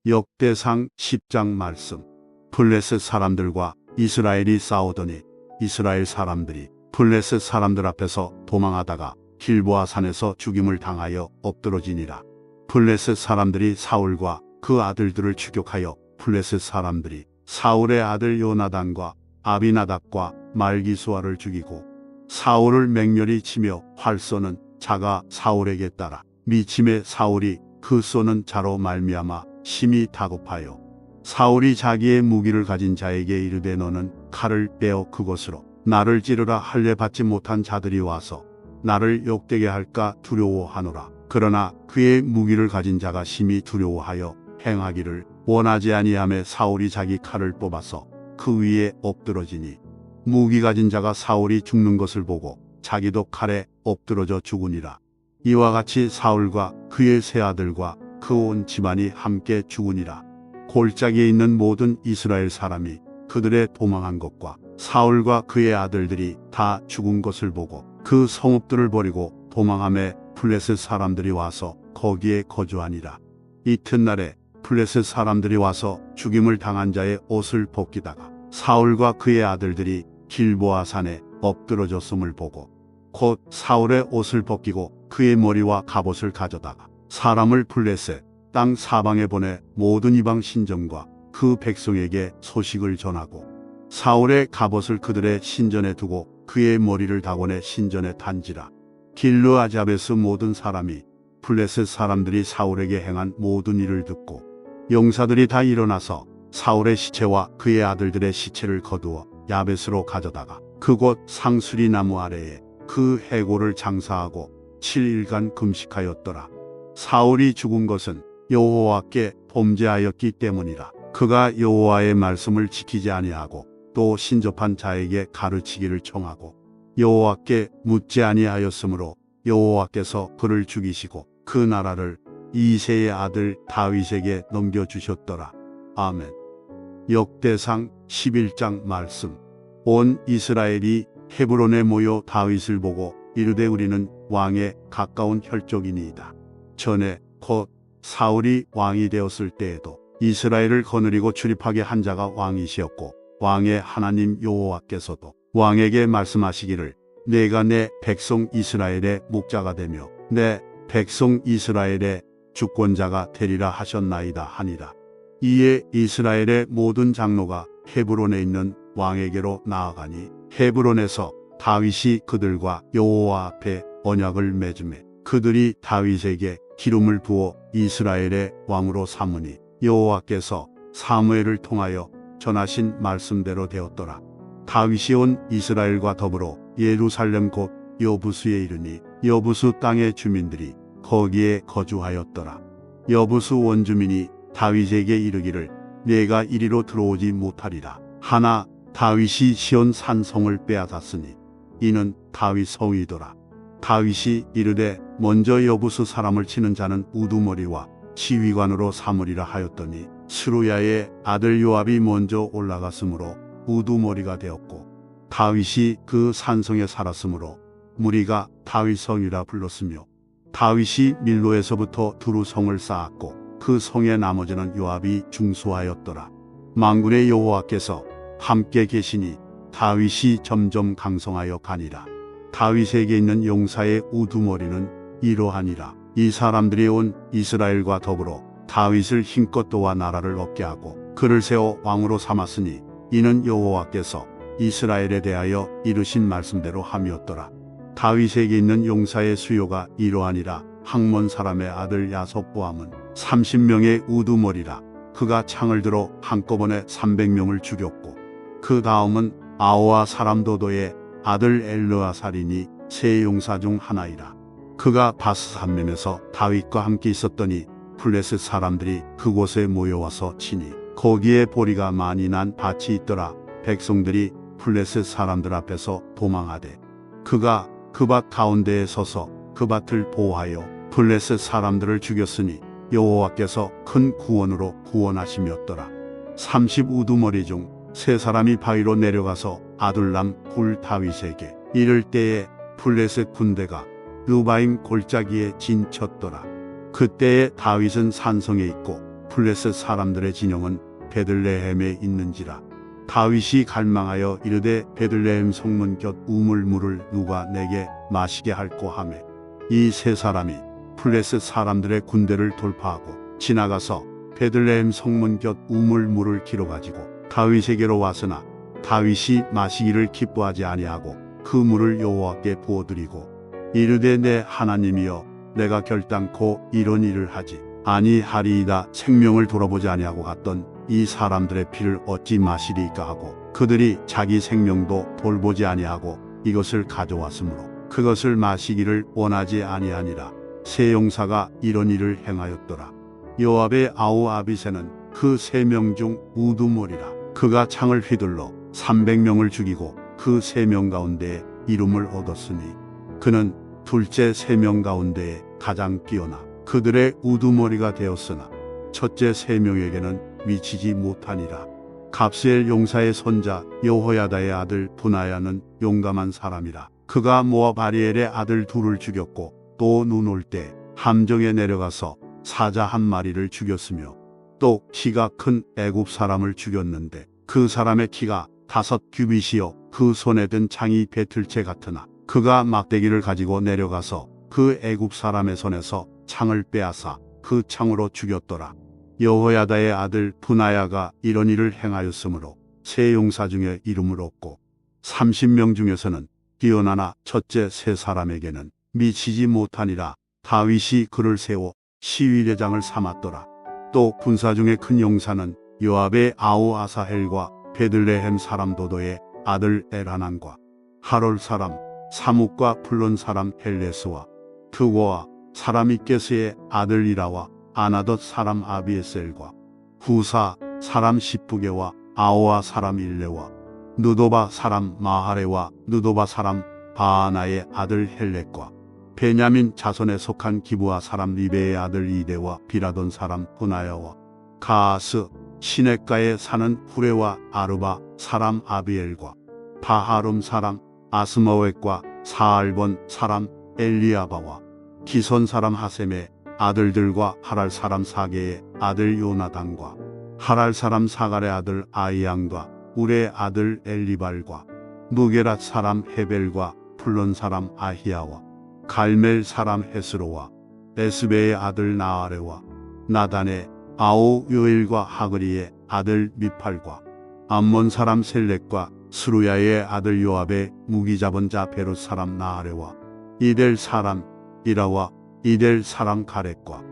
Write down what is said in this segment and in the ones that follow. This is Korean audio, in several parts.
역대상 10장 말씀. 블레셋 사람들과 이스라엘이 싸우더니 이스라엘 사람들이 블레셋 사람들 앞에서 도망하다가 길보아 산에서 죽임을 당하여 엎드러지니라. 블레셋 사람들이 사울과 그 아들들을 추격하여 블레셋 사람들이 사울의 아들 요나단과 아비나답과 말기수아를 죽이고 사울을 맹렬히 치며 활 쏘는 자가 사울에게 따라 미침에 사울이 그 쏘는 자로 말미암아 심히 다급하여 사울이 자기의 무기를 가진 자에게 이르되 너는 칼을 빼어 그것으로 나를 찌르라 할례 받지 못한 자들이 와서 나를 욕되게 할까 두려워하노라. 그러나 그의 무기를 가진 자가 심히 두려워하여 행하기를 원하지 아니하매 사울이 자기 칼을 뽑아서 그 위에 엎드러지니 무기 가진 자가 사울이 죽는 것을 보고 자기도 칼에 엎드러져 죽으니라. 이와 같이 사울과 그의 세 아들과 그 온 집안이 함께 죽으니라. 골짜기에 있는 모든 이스라엘 사람이 그들의 도망한 것과 사울과 그의 아들들이 다 죽은 것을 보고 그 성읍들을 버리고 도망하매 블레셋 사람들이 와서 거기에 거주하니라. 이튿날에 블레셋 사람들이 와서 죽임을 당한 자의 옷을 벗기다가 사울과 그의 아들들이 길보아 산에 엎드러졌음을 보고 곧 사울의 옷을 벗기고 그의 머리와 갑옷을 가져다가 사람을 블레셋 땅 사방에 보내 모든 이방 신전과 그 백성에게 소식을 전하고 사울의 갑옷을 그들의 신전에 두고 그의 머리를 다곤해 신전에 단지라. 길르아잡에서 모든 사람이 블레셋 사람들이 사울에게 행한 모든 일을 듣고 용사들이 다 일어나서 사울의 시체와 그의 아들들의 시체를 거두어 야벳으로 가져다가 그곳 상수리 나무 아래에 그 해골을 장사하고 7일간 금식하였더라. 사울이 죽은 것은 여호와께 범죄하였기 때문이라. 그가 여호와의 말씀을 지키지 아니하고 또 신접한 자에게 가르치기를 청하고 여호와께 묻지 아니하였으므로 여호와께서 그를 죽이시고 그 나라를 이새의 아들 다윗에게 넘겨주셨더라. 아멘. 역대상 11장 말씀. 온 이스라엘이 헤브론에 모여 다윗을 보고 이르되 우리는 왕에 가까운 혈족이니이다. 전에 곧 사울이 왕이 되었을 때에도 이스라엘을 거느리고 출입하게 한 자가 왕이시었고 왕의 하나님 여호와께서도 왕에게 말씀하시기를 내가 내 백성 이스라엘의 목자가 되며 내 백성 이스라엘의 주권자가 되리라 하셨나이다 하니라. 이에 이스라엘의 모든 장로가 헤브론에 있는 왕에게로 나아가니 헤브론에서 다윗이 그들과 여호와 앞에 언약을 맺음에 그들이 다윗에게 기름을 부어 이스라엘의 왕으로 삼으니 여호와께서 사무엘을 통하여 전하신 말씀대로 되었더라. 다윗이 온 이스라엘과 더불어 예루살렘 곧 여부수에 이르니 여부수 땅의 주민들이 거기에 거주하였더라. 여부수 원주민이 다윗에게 이르기를 내가 이리로 들어오지 못하리라 하나 다윗이 시온 산성을 빼앗았으니 이는 다윗 성이더라. 다윗이 이르되 먼저 여부수 사람을 치는 자는 우두머리와 지휘관으로 삼으리라 하였더니 스루야의 아들 요압이 먼저 올라갔으므로 우두머리가 되었고 다윗이 그 산성에 살았으므로 무리가 다윗성이라 불렀으며 다윗이 밀로에서부터 두루 성을 쌓았고 그 성의 나머지는 요압이 중수하였더라. 만군의 여호와께서 함께 계시니 다윗이 점점 강성하여 가니라. 다윗에게 있는 용사의 우두머리는 이러하니라. 이 사람들이 온 이스라엘과 더불어 다윗을 힘껏 도와 나라를 얻게 하고 그를 세워 왕으로 삼았으니 이는 여호와께서 이스라엘에 대하여 이르신 말씀대로 함이었더라. 다윗에게 있는 용사의 수요가 이러하니라. 학몬 사람의 아들 야sob보암은 30명의 우두머리라. 그가 창을 들어 한꺼번에 300명을 죽였고 그 다음은 아오아 사람 도도의 아들 엘르아살이니 세 용사 중 하나이라. 그가 바스산멤에서 다윗과 함께 있었더니 블레셋 사람들이 그곳에 모여와서 치니 거기에 보리가 많이 난 밭이 있더라. 백성들이 블레셋 사람들 앞에서 도망하되 그가 그 밭 가운데에 서서 그 밭을 보호하여 블레셋 사람들을 죽였으니 여호와께서 큰 구원으로 구원하심이었더라. 30 우두머리 중 세 사람이 바위로 내려가서 아둘람 굴 다윗에게 이를 때에 블레셋 군대가 르바임 골짜기에 진쳤더라. 그때에 다윗은 산성에 있고 블레셋 사람들의 진영은 베들레헴에 있는지라. 다윗이 갈망하여 이르되 베들레헴 성문 곁 우물물을 누가 내게 마시게 할꼬 하매 이 세 사람이 블레셋 사람들의 군대를 돌파하고 지나가서 베들레헴 성문 곁 우물물을 길어가지고 다윗에게로 왔으나 다윗이 마시기를 기뻐하지 아니하고 그 물을 여호와께 부어드리고 이르되 내 하나님이여 내가 결단코 이런 일을 하지 아니하리이다. 생명을 돌아보지 아니하고 갔던 이 사람들의 피를 어찌 마시리까 하고 그들이 자기 생명도 돌보지 아니하고 이것을 가져왔으므로 그것을 마시기를 원하지 아니하니라. 세 용사가 이런 일을 행하였더라. 요압의 아우 아비새는 그 3명 중 우두머리라. 그가 창을 휘둘러 300명을 죽이고 그 3명 가운데에 이름을 얻었으니 그는 둘째 3명 가운데에 가장 뛰어나 그들의 우두머리가 되었으나 첫째 3명에게는 미치지 못하니라. 갑스엘 용사의 손자 여호야다의 아들 분하야는 용감한 사람이라. 그가 모압 아리엘의 아들 둘을 죽였고 또 눈 올 때 함정에 내려가서 사자 1마리를 죽였으며 또 키가 큰 애굽 사람을 죽였는데 그 사람의 키가 5규빗이요 그 손에 든 창이 배틀채 같으나 그가 막대기를 가지고 내려가서 그 애굽 사람의 손에서 창을 빼앗아 그 창으로 죽였더라. 여호야다의 아들 분하야가 이런 일을 행하였으므로 세 용사 중에 이름을 얻고 30명 중에서는 뛰어나나 첫째 세 사람에게는 미치지 못하니라. 다윗이 그를 세워 시위대장을 삼았더라. 또 군사 중에 큰 용사는 요압의 아우 아사헬과 베들레헴 사람 도도의 아들 엘하난과 하롤 사람 사묵과 플론 사람 헬레스와 트고와 사람 이게스의 아들 이라와 아나덧 사람 아비에셀과 후사 사람 시프게와 아오아 사람 일레와 느도바 사람 마하레와 느도바 사람 바하나의 아들 헬렉과 베냐민 자손에 속한 기브아 사람 리베의 아들 이데와 비라돈 사람 분하야와 가아스 시냇가에 사는 후레와 아르바 사람 아비엘과 바하룸 사람 아스마웻과 사알본 사람 엘리아바와 기손 사람 하셈의 아들들과 하랄 사람 사게의 아들 요나단과 하랄 사람 사갈의 아들 아이양과 우레의 아들 엘리발과 무게랏 사람 헤벨과 플론 사람 아히야와 갈멜 사람 헤스로와 에스베의 아들 나아레와 나단의 아오 요엘과 하그리의 아들 미팔과 암몬 사람 셀렉과 스루야의 아들 요압의 무기 잡은 자 베롯 사람 나아레와 이델 사람 이라와 이델 사람 가렛과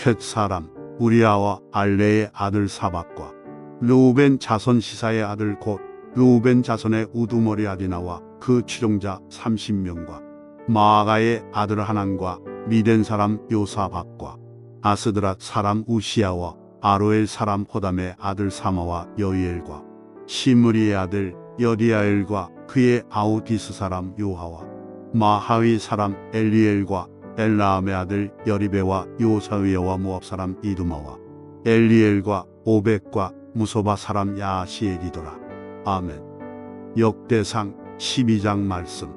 헷 사람 우리아와 알레의 아들 사박과 르우벤 자손 시사의 아들 곧 르우벤 자손의 우두머리 아디나와 그 추종자 30명과 마아가의 아들 하난과 미덴 사람 요사박과 아스드랏 사람 우시아와 아로엘 사람 호담의 아들 사마와 여이엘과 시므리의 아들 여디아엘과 그의 아우디스 사람 요하와 마하위 사람 엘리엘과 엘라암의 아들 여리베와 요사위와 모압 사람 이두마와 엘리엘과 오벡과 무소바 사람 야시엘이더라. 아멘. 역대상 12장 말씀.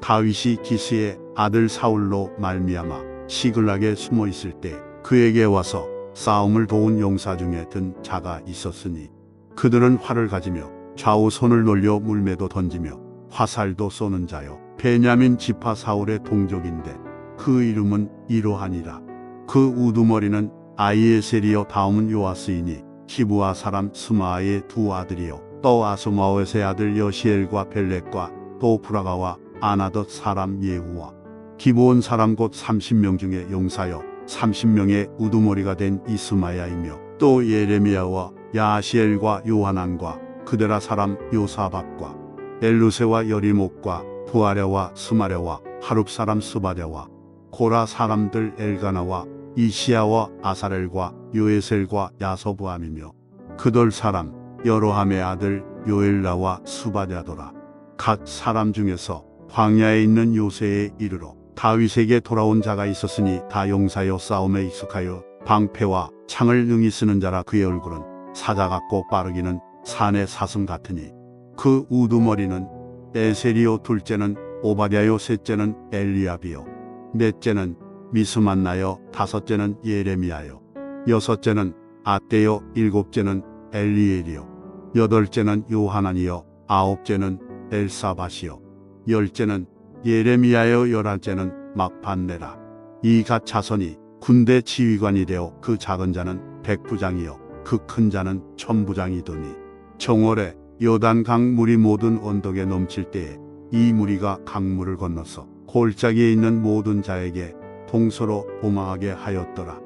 다윗이 기스의 아들 사울로 말미암아 시글락에 숨어 있을 때 그에게 와서 싸움을 도운 용사 중에 든 자가 있었으니 그들은 활을 가지며 좌우 손을 놀려 물매도 던지며 화살도 쏘는 자요 베냐민 지파 사울의 동족인데 그 이름은 이로하니라. 그 우두머리는 아이에셀이요 다음은 요아스이니 기브아 사람 스마아의 두 아들이요 또 아스마웻의 아들 여시엘과 벨렉과 또 브라가와 아나덧 사람 예후와 기브온 사람 곧 30명 중에 용사여 30명의 우두머리가 된 이스마야이며 또 예레미야와 야시엘과 요하난과 그데라 사람 요사박과 엘루세와 여리목과 부아랴와 스마랴와 하룹 사람 스바랴와 고라 사람들 엘가나와 이시야와 아사렐과 요에셀과 야서부함이며 그돌 사람 여로함의 아들 요엘라와 수바랴더라. 각 사람 중에서 광야에 있는 요새에 이르러 다윗에게 돌아온 자가 있었으니 다 용사여 싸움에 익숙하여 방패와 창을 능히 쓰는 자라. 그의 얼굴은 사자 같고 빠르기는 산의 사슴 같으니 그 우두머리는 에셀이요 둘째는 오바댜요 셋째는 엘리압이요 넷째는 미스만나요 다섯째는 예레미야요 여섯째는 아떼요, 일곱째는 엘리엘이요, 여덟째는 요하나니요, 아홉째는 엘사밧이요, 열째는 예레미야요, 열한째는 막반네라. 이 갓 자손이 군대 지휘관이 되어 그 작은 자는 백부장이요 그 큰 자는 천부장이더니, 정월에 요단강 물이 모든 언덕에 넘칠 때에 이 무리가 강물을 건너서 골짜기에 있는 모든 자에게 동서로 도망하게 하였더라.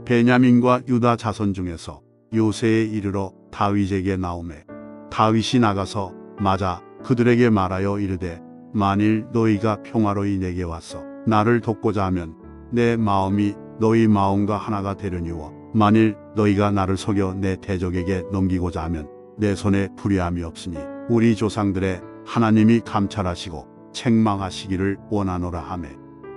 베냐민과 유다 자손 중에서 요새에 이르러 다윗에게 나오매 다윗이 나가서 맞아 그들에게 말하여 이르되, 만일 너희가 평화로이 내게 와서 나를 돕고자 하면 내 마음이 너희 마음과 하나가 되려니와, 만일 너희가 나를 속여 내 대적에게 넘기고자 하면 내 손에 불의함이 없으니 우리 조상들의 하나님이 감찰하시고 책망하시기를 원하노라 하매,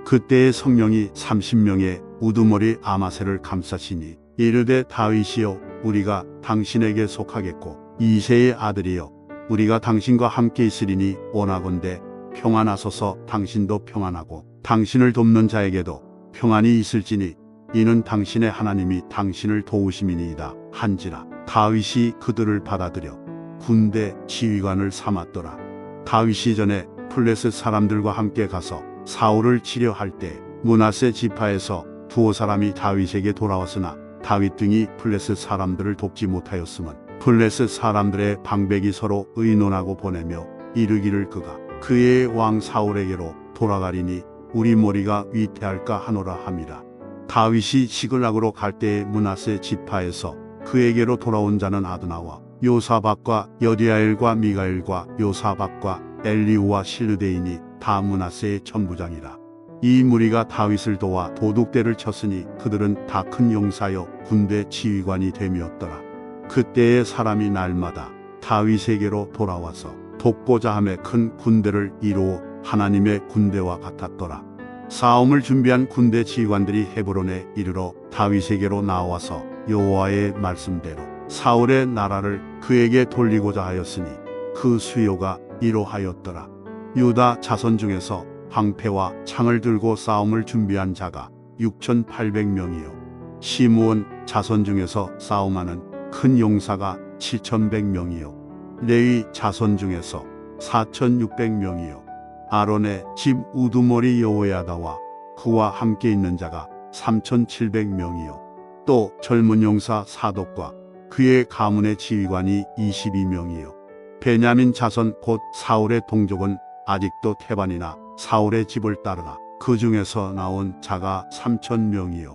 그때의 성령이 30명의 우두머리 아마새를 감싸시니 이르되, 다윗이여, 우리가 당신에게 속하겠고 이새의 아들이여, 우리가 당신과 함께 있으리니 원하건대 평안하소서. 당신도 평안하고 당신을 돕는 자에게도 평안이 있을지니 이는 당신의 하나님이 당신을 도우심이니이다 한지라. 다윗이 그들을 받아들여 군대 지휘관을 삼았더라. 다윗이 전에 블레셋 사람들과 함께 가서 사울을 치려 할 때 므낫세 지파에서 두어 사람이 다윗에게 돌아왔으나 다윗 등이 블레셋 사람들을 돕지 못하였음은 블레셋 사람들의 방백이 서로 의논하고 보내며 이르기를, 그가 그의 왕 사울에게로 돌아가리니 우리 머리가 위태할까 하노라 함이라. 다윗이 시글락으로 갈 때에 므낫세 지파에서 그에게로 돌아온 자는 아드나와 요사박과 여디아엘과 미가엘과 요사박과 엘리우와 실르데이니 다 므낫세의 천부장이라. 이 무리가 다윗을 도와 도둑대를 쳤으니 그들은 다 큰 용사여 군대 지휘관이 됨이었더라. 그때의 사람이 날마다 다윗에게로 돌아와서 돕고자 하며 큰 군대를 이루어 하나님의 군대와 같았더라. 싸움을 준비한 군대 지휘관들이 헤브론에 이르러 다윗에게로 나와서 여호와의 말씀대로 사울의 나라를 그에게 돌리고자 하였으니 그 수요가 이로하였더라. 유다 자손 중에서 방패와 창을 들고 싸움을 준비한 자가 6,800명이요 시므온 자손 중에서 싸움하는 큰 용사가 7,100명이요 레위 자손 중에서 4,600명이요 아론의 집 우두머리 여호야다와 그와 함께 있는 자가 3,700명이요 또 젊은 용사 사독과 그의 가문의 지휘관이 22명이요 베냐민 자손 곧 사울의 동족은 아직도 태반이나 사울의 집을 따르나 그 중에서 나온 자가 3,000명이요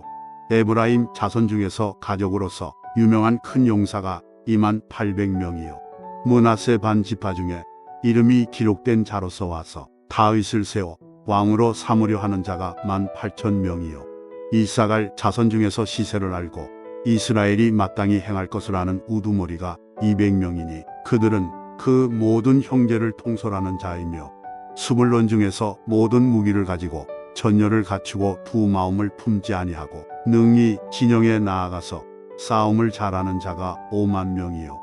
에브라임 자손 중에서 가족으로서 유명한 큰 용사가 28,000명이요 므낫세 반 지파 중에 이름이 기록된 자로서 와서 다윗을 세워 왕으로 삼으려 하는 자가 18,000명이요 이사갈 자손 중에서 시세를 알고 이스라엘이 마땅히 행할 것을 아는 우두머리가 200명이니 그들은 그 모든 형제를 통솔하는 자이며, 스불론 중에서 모든 무기를 가지고 전열을 갖추고 두 마음을 품지 아니하고 능히 진영에 나아가서 싸움을 잘하는 자가 50,000명이요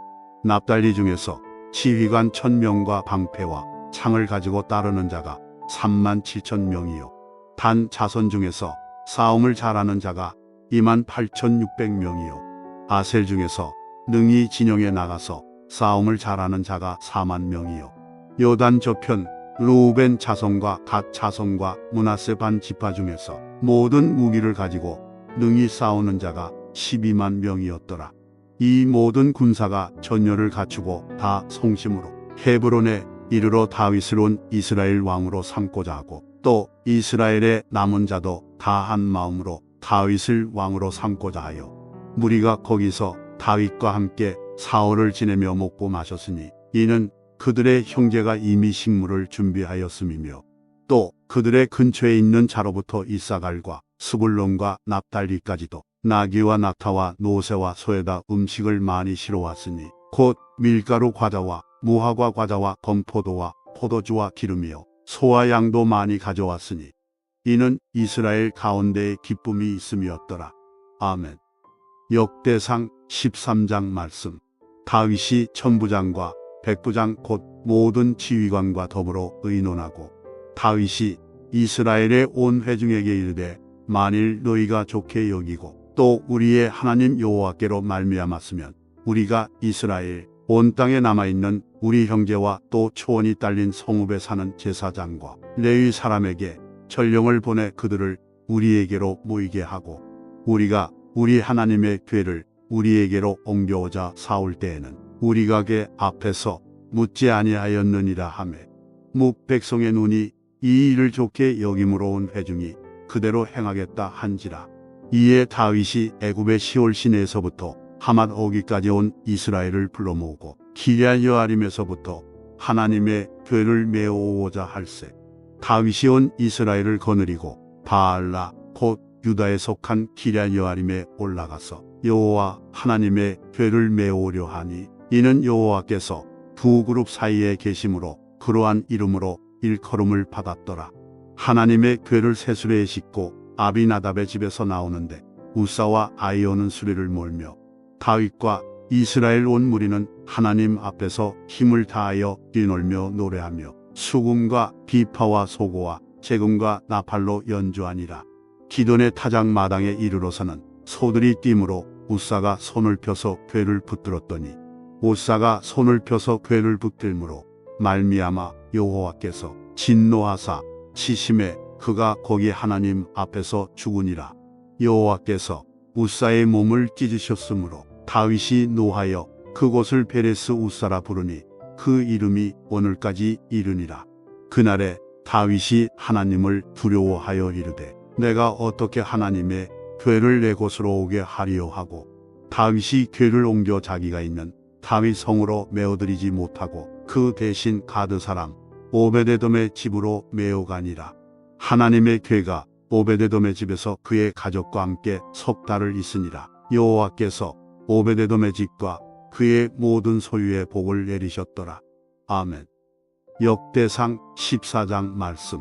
납달리 중에서 지휘관 1,000명과 방패와 창을 가지고 따르는 자가 37,000명이요 단 자손 중에서 싸움을 잘하는 자가 28,600명이요 아셀 중에서 능히 진영에 나가서 싸움을 잘하는 자가 40,000명이요 요단 저편 르우벤 자손과 갓 자손과 므낫세 반 지파 중에서 모든 무기를 가지고 능히 싸우는 자가 120,000명이었더라. 이 모든 군사가 전열을 갖추고 다 성심으로 헤브론에 이르러 다윗을 온 이스라엘 왕으로 삼고자 하고, 또 이스라엘의 남은 자도 다 한 마음으로 다윗을 왕으로 삼고자 하여 무리가 거기서 다윗과 함께 사흘을 지내며 먹고 마셨으니, 이는 그들의 형제가 이미 식물을 준비하였음이며, 또 그들의 근처에 있는 자로부터 이사갈과 스불론과 납달리까지도 나귀와 낙타와 노새와 소에다 음식을 많이 실어왔으니, 곧 밀가루 과자와 무화과 과자와 건포도와 포도주와 기름이요 소와 양도 많이 가져왔으니, 이는 이스라엘 가운데에 기쁨이 있음이었더라. 아멘. 역대상 13장 말씀. 다윗이 천부장과 백부장 곧 모든 지휘관과 더불어 의논하고, 다윗이 이스라엘의 온 회중에게 이르되, 만일 너희가 좋게 여기고 또 우리의 하나님 여호와께로 말미암았으면 우리가 이스라엘 온 땅에 남아있는 우리 형제와 또 초원이 딸린 성읍에 사는 제사장과 레위 사람에게 전령을 보내 그들을 우리에게로 모이게 하고 우리가 우리 하나님의 궤를 우리에게로 옮겨오자 사올 때에는 우리가 궤 앞에서 묻지 아니하였느니라 하매 묵 백성의 눈이 이 일을 좋게 여김으로 온 회중이 그대로 행하겠다 한지라. 이에 다윗이 애굽의 시올 시내에서부터 하맛 어기까지 온 이스라엘을 불러 모으고 기럇 여아림에서부터 하나님의 궤를 메어오고자 할세. 다윗이 온 이스라엘을 거느리고 바알라 곧 유다에 속한 기럇 여아림에 올라가서 여호와 하나님의 궤를 메어오려 하니 이는 여호와께서 두 그룹 사이에 계심으로 그러한 이름으로 일컬음을 받았더라. 하나님의 궤를 세수레에 싣고 아비나답의 집에서 나오는데 우사와 아이오는 수레를 몰며 다윗과 이스라엘 온 무리는 하나님 앞에서 힘을 다하여 뛰놀며 노래하며 수금과 비파와 소고와 재금과 나팔로 연주하니라. 기돈의 타작 마당에 이르러서는 소들이 뛰므로 우사가 손을 펴서 궤를 붙들었더니 우사가 손을 펴서 궤를 붙들므로 말미암아 여호와께서 진노하사 치심에 그가 거기 하나님 앞에서 죽으니라. 여호와께서 우사의 몸을 찢으셨으므로 다윗이 노하여 그곳을 베레스 우사라 부르니 그 이름이 오늘까지 이르니라. 그날에 다윗이 하나님을 두려워하여 이르되 내가 어떻게 하나님의 궤를 내 곳으로 오게 하리요 하고 다윗이 궤를 옮겨 자기가 있는 다윗 성으로 메어들이지 못하고 그 대신 가드 사람 오베데돔의 집으로 메어가니라. 하나님의 궤가 오베데돔의 집에서 그의 가족과 함께 석 달을 있으니라. 여호와께서 오베데돔의 집과 그의 모든 소유의 복을 내리셨더라. 아멘. 역대상 14장 말씀.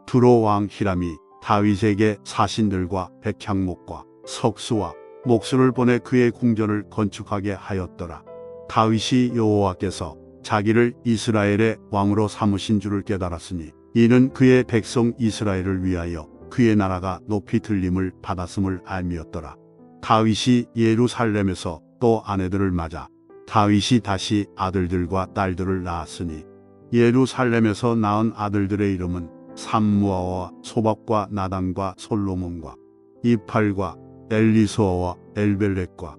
두로 왕 히람이 다윗에게 사신들과 백향목과 석수와 목수를 보내 그의 궁전을 건축하게 하였더라. 다윗이 여호와께서 자기를 이스라엘의 왕으로 삼으신 줄을 깨달았으니 이는 그의 백성 이스라엘을 위하여 그의 나라가 높이 들림을 받았음을 알미었더라. 다윗이 예루살렘에서 또 아내들을 맞아 다윗이 다시 아들들과 딸들을 낳았으니 예루살렘에서 낳은 아들들의 이름은 삼무아와 소밥과 나단과 솔로몬과 이팔과 엘리소아와 엘벨렉과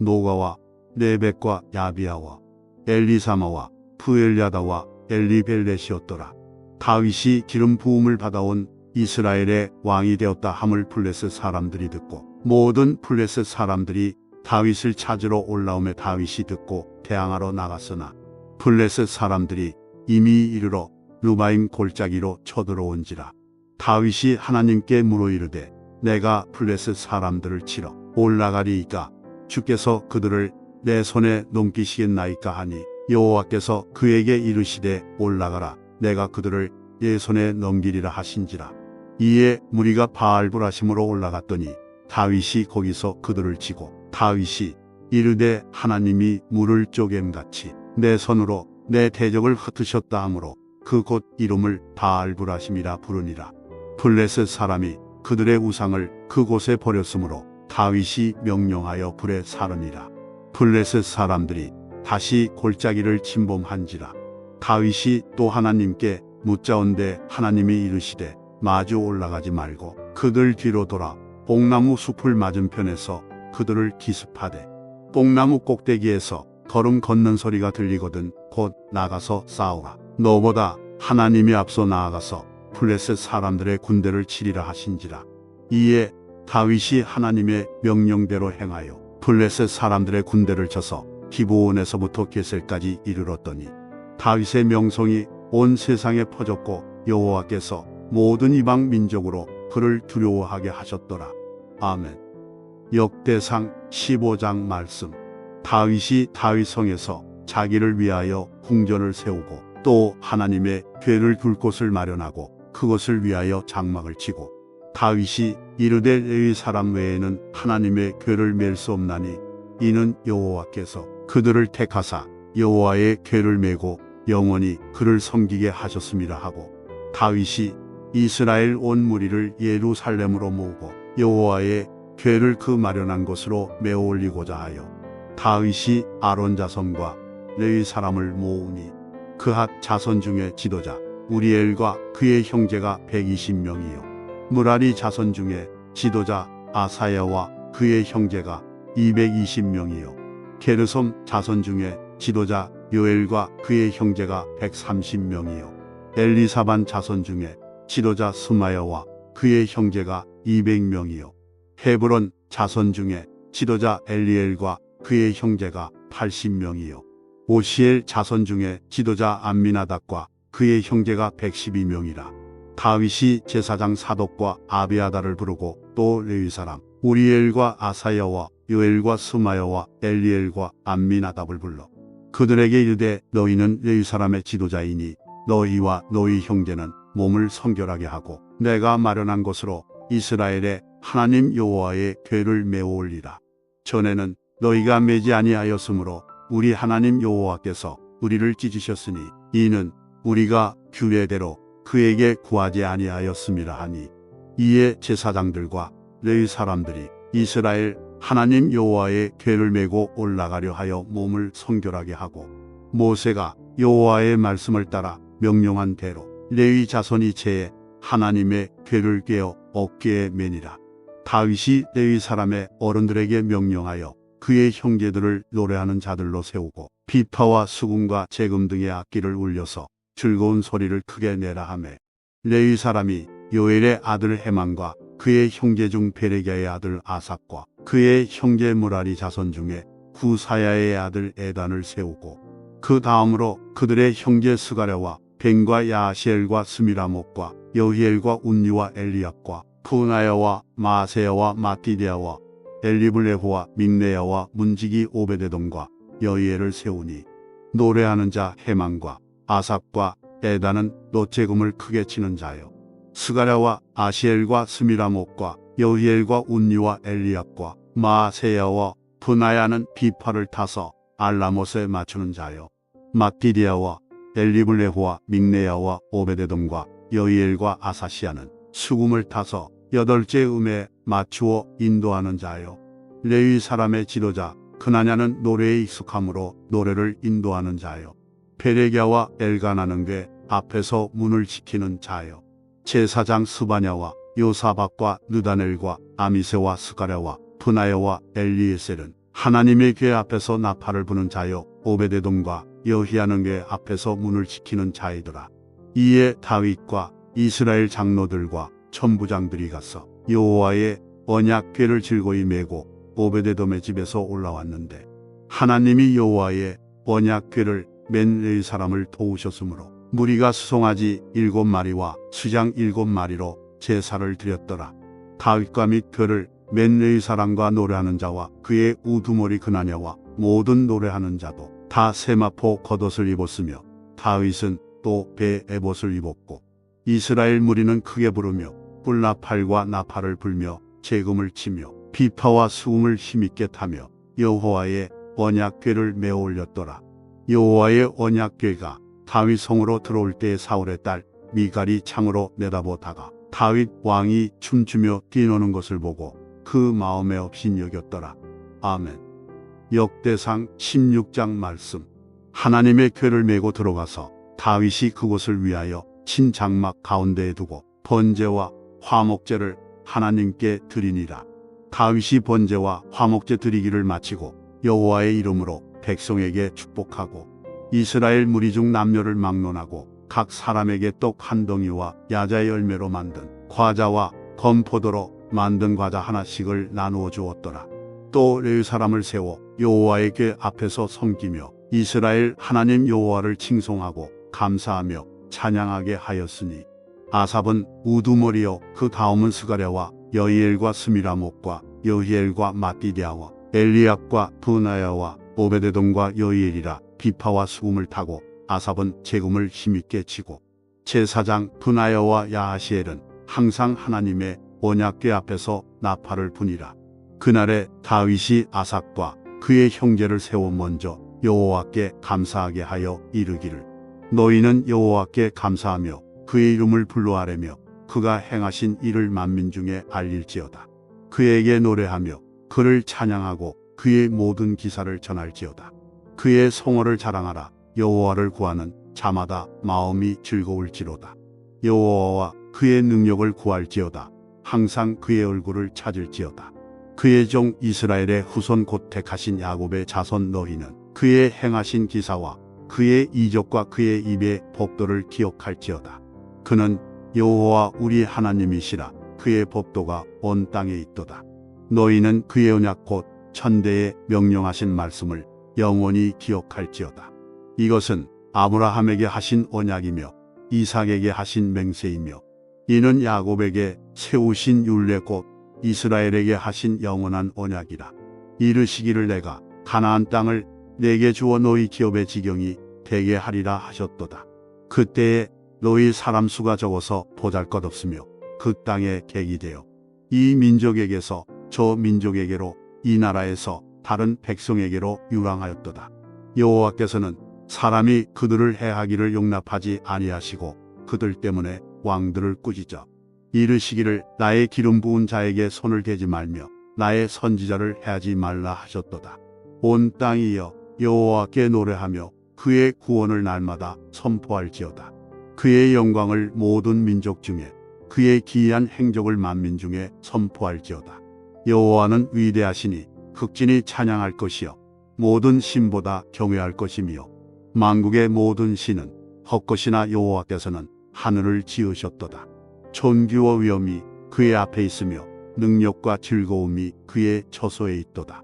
노가와 네벡과 야비아와 엘리사마와 푸엘야다와 엘리벨렛이었더라. 다윗이 기름 부음을 받아온 이스라엘의 왕이 되었다 함을 블레셋 사람들이 듣고 모든 블레셋 사람들이 다윗을 찾으러 올라오며 다윗이 듣고 대항하러 나갔으나 블레셋 사람들이 이미 이르러 루바임 골짜기로 쳐들어온지라. 다윗이 하나님께 물어 이르되 내가 블레셋 사람들을 치러 올라가리이까 주께서 그들을 내 손에 넘기시겠나이까 하니 여호와께서 그에게 이르시되 올라가라 내가 그들을 내 손에 넘기리라 하신지라. 이에 무리가 바알브라심으로 올라갔더니 다윗이 거기서 그들을 치고 다윗이 이르되 하나님이 물을 쪼갬같이 내 손으로 내 대적을 흩으셨다 하므로 그 곳 이름을 바알브라심이라 부르니라. 블레셋 사람이 그들의 우상을 그곳에 버렸으므로 다윗이 명령하여 불에 사르니라. 블레셋 사람들이 다시 골짜기를 침범한지라. 다윗이 또 하나님께 묻자온데 하나님이 이르시되 마주 올라가지 말고 그들 뒤로 돌아 뽕나무 숲을 맞은편에서 그들을 기습하되 뽕나무 꼭대기에서 걸음 걷는 소리가 들리거든 곧 나가서 싸우라. 너보다 하나님이 앞서 나아가서 블레셋 사람들의 군대를 치리라 하신지라. 이에 다윗이 하나님의 명령대로 행하여 블레셋 사람들의 군대를 쳐서 기브온에서부터 게셀까지 이르렀더니 다윗의 명성이 온 세상에 퍼졌고 여호와께서 모든 이방 민족으로 그를 두려워하게 하셨더라. 아멘. 역대상 15장 말씀. 다윗이 다윗성에서 자기를 위하여 궁전을 세우고 또 하나님의 궤를 둘 곳을 마련하고 그것을 위하여 장막을 치고 다윗이 이르되 레위 사람 외에는 하나님의 궤를 맬 수 없나니 이는 여호와께서 그들을 택하사 여호와의 궤를 메고 영원히 그를 섬기게 하셨음이라 하고 다윗이 이스라엘 온 무리를 예루살렘으로 모으고 여호와의 궤를 그 마련한 곳으로 메어 올리고자 하여 다윗이 아론 자손과 레위 사람을 모으니 그핫 자손 중에 지도자 우리엘과 그의 형제가 120명이요 무라리 자손 중에 지도자 아사야와 그의 형제가 220명이요 게르솜 자손 중에 지도자 요엘과 그의 형제가 130명이요 엘리사반 자손 중에 지도자 스마야와 그의 형제가 200명이요 헤브론 자손 중에 지도자 엘리엘과 그의 형제가 80명이요 오시엘 자손 중에 지도자 암미나답과 그의 형제가 112명이라. 다윗이 제사장 사독과 아비아다를 부르고 또 레위 사람 우리엘과 아사야와 요엘과 스마야와 엘리엘과 암미나답을 불러 그들에게 이르되 너희는 레위 사람의 지도자이니 너희와 너희 형제는 몸을 성결하게 하고 내가 마련한 곳으로 이스라엘의 하나님 여호와의 궤를 메어 올리라. 전에는 너희가 매지 아니하였으므로 우리 하나님 여호와께서 우리를 찢으셨으니 이는 우리가 규례대로 그에게 구하지 아니하였음이라 하니 이에 제사장들과 레위 사람들이 이스라엘 하나님 여호와의 궤를 메고 올라가려 하여 몸을 성결하게 하고 모세가 여호와의 말씀을 따라 명령한 대로 레위 자손이 제에 하나님의 궤를 꿰어 어깨에 매니라. 다윗이 레위 사람의 어른들에게 명령하여 그의 형제들을 노래하는 자들로 세우고 비파와 수금과 재금 등의 악기를 울려서 즐거운 소리를 크게 내라 하매 레위 사람이 요엘의 아들 헤만과 그의 형제 중 베레기야의 아들 아삽과 그의 형제 무라리 자손 중에 구사야의 아들 에단을 세우고 그 다음으로 그들의 형제 스가랴와 벤과 야시엘과 스미라목과 여히엘과 운니와 엘리압과 푸나야와 마세야와 마띠디아와 엘리블레호와 믹네야와 문지기 오베데돔과 여히엘을 세우니 노래하는 자 헤만과 아삽과 에단은 노재금을 크게 치는 자요 스가랴와 아시엘과 스미라목과 여히엘과 운니와 엘리압과 마세야와 푸나야는 비파를 타서 알라못에 맞추는 자요 마띠디아와 엘리블레호와 믹네야와 오베데돔과 여히엘과 아사시아는 수금을 타서 8째 음에 맞추어 인도하는 자요 레위 사람의 지도자 그나냐는 노래에 익숙함으로 노래를 인도하는 자요 베레기야와 엘가나는 궤 앞에서 문을 지키는 자요 제사장 스바냐와 요사박과 느다넬과 아미세와 스가랴와 푸나야와 엘리에셀은 하나님의 궤 앞에서 나팔을 부는 자요 오베데돔과 여히야는 궤 앞에서 문을 지키는 자이더라. 이에 다윗과 이스라엘 장로들과 천부장들이 가서 여호와의 언약궤를 즐거이 메고 오베데돔의 집에서 올라왔는데 하나님이 여호와의 언약궤를 맨 레위 사람을 도우셨으므로 무리가 수송아지 7마리와 수장 7마리로 제사를 드렸더라. 다윗과 및 궤를 맨 레위 사람과 노래하는 자와 그의 우두머리 그나냐와 모든 노래하는 자도 다 세마포 겉옷을 입었으며 다윗은 또 배 에봇을 입었고 이스라엘 무리는 크게 부르며 뿔나팔과 나팔을 불며 재금을 치며 비파와 수금을 힘있게 타며 여호와의 언약궤를 메어 올렸더라. 여호와의 언약궤가 다윗 성으로 들어올 때에 사울의 딸 미갈이 창으로 내다보다가 다윗 왕이 춤추며 뛰노는 것을 보고 그 마음에 없인 여겼더라. 아멘. 역대상 16장 말씀. 하나님의 궤를 메고 들어가서 다윗이 그곳을 위하여 친 장막 가운데에 두고 번제와 화목제를 하나님께 드리니라. 다윗이 번제와 화목제 드리기를 마치고 여호와의 이름으로 백성에게 축복하고 이스라엘 무리 중 남녀를 막론하고 각 사람에게 떡 한 덩이와 야자 열매로 만든 과자와 건포도로 만든 과자 하나씩을 나누어 주었더라. 또 레위 사람을 세워 여호와의 궤 앞에서 섬기며 이스라엘 하나님 여호와를 칭송하고 감사하며 찬양하게 하였으니 아삽은 우두머리요 그 다음은 스가랴와 여히엘과 스미라목과 여히엘과 마띠디아와 엘리압과 푸나야와 오베데돔과 여히엘이라. 비파와 수금을 타고 아삽은 재금을 힘있게 치고 제사장 푸나야와 야하시엘은 항상 하나님의 언약궤 앞에서 나팔을 부니라. 그날에 다윗이 아삽과 그의 형제를 세워 먼저 여호와께 감사하게 하여 이르기를 너희는 여호와께 감사하며 그의 이름을 불러 아뢰며 그가 행하신 일을 만민 중에 알릴지어다. 그에게 노래하며 그를 찬양하고 그의 모든 기사를 전할지어다. 그의 성호를 자랑하라. 여호와를 구하는 자마다 마음이 즐거울지로다. 여호와와 그의 능력을 구할지어다. 항상 그의 얼굴을 찾을지어다. 그의 종 이스라엘의 후손 곧 택하신 야곱의 자손 너희는 그의 행하신 기사와 그의 이적과 그의 입의 법도를 기억할지어다. 그는 여호와 우리 하나님이시라. 그의 법도가 온 땅에 있도다. 너희는 그의 언약 곧 천대에 명령하신 말씀을 영원히 기억할지어다. 이것은 아브라함에게 하신 언약이며 이삭에게 하신 맹세이며 이는 야곱에게 세우신 율례 곧 이스라엘에게 하신 영원한 언약이라. 이르시기를 내가 가나안 땅을 내게 주어 너희 기업의 지경이 되게 하리라 하셨도다. 그때에 너희 사람 수가 적어서 보잘것없으며 그 땅에 객이 되어 이 민족에게서 저 민족에게로 이 나라에서 다른 백성에게로 유랑하였도다. 여호와께서는 사람이 그들을 해하기를 용납하지 아니하시고 그들 때문에 왕들을 꾸짖어 이르시기를 나의 기름 부은 자에게 손을 대지 말며 나의 선지자를 해하지 말라 하셨도다. 온 땅이여 여호와께 노래하며 그의 구원을 날마다 선포할지어다. 그의 영광을 모든 민족 중에 그의 기이한 행적을 만민 중에 선포할지어다. 여호와는 위대하시니 흑진이 찬양할 것이요 모든 신보다 경외할 것이며 만국의 모든 신은 헛것이나 여호와께서는 하늘을 지으셨도다. 존귀와 위엄이 그의 앞에 있으며 능력과 즐거움이 그의 처소에 있도다.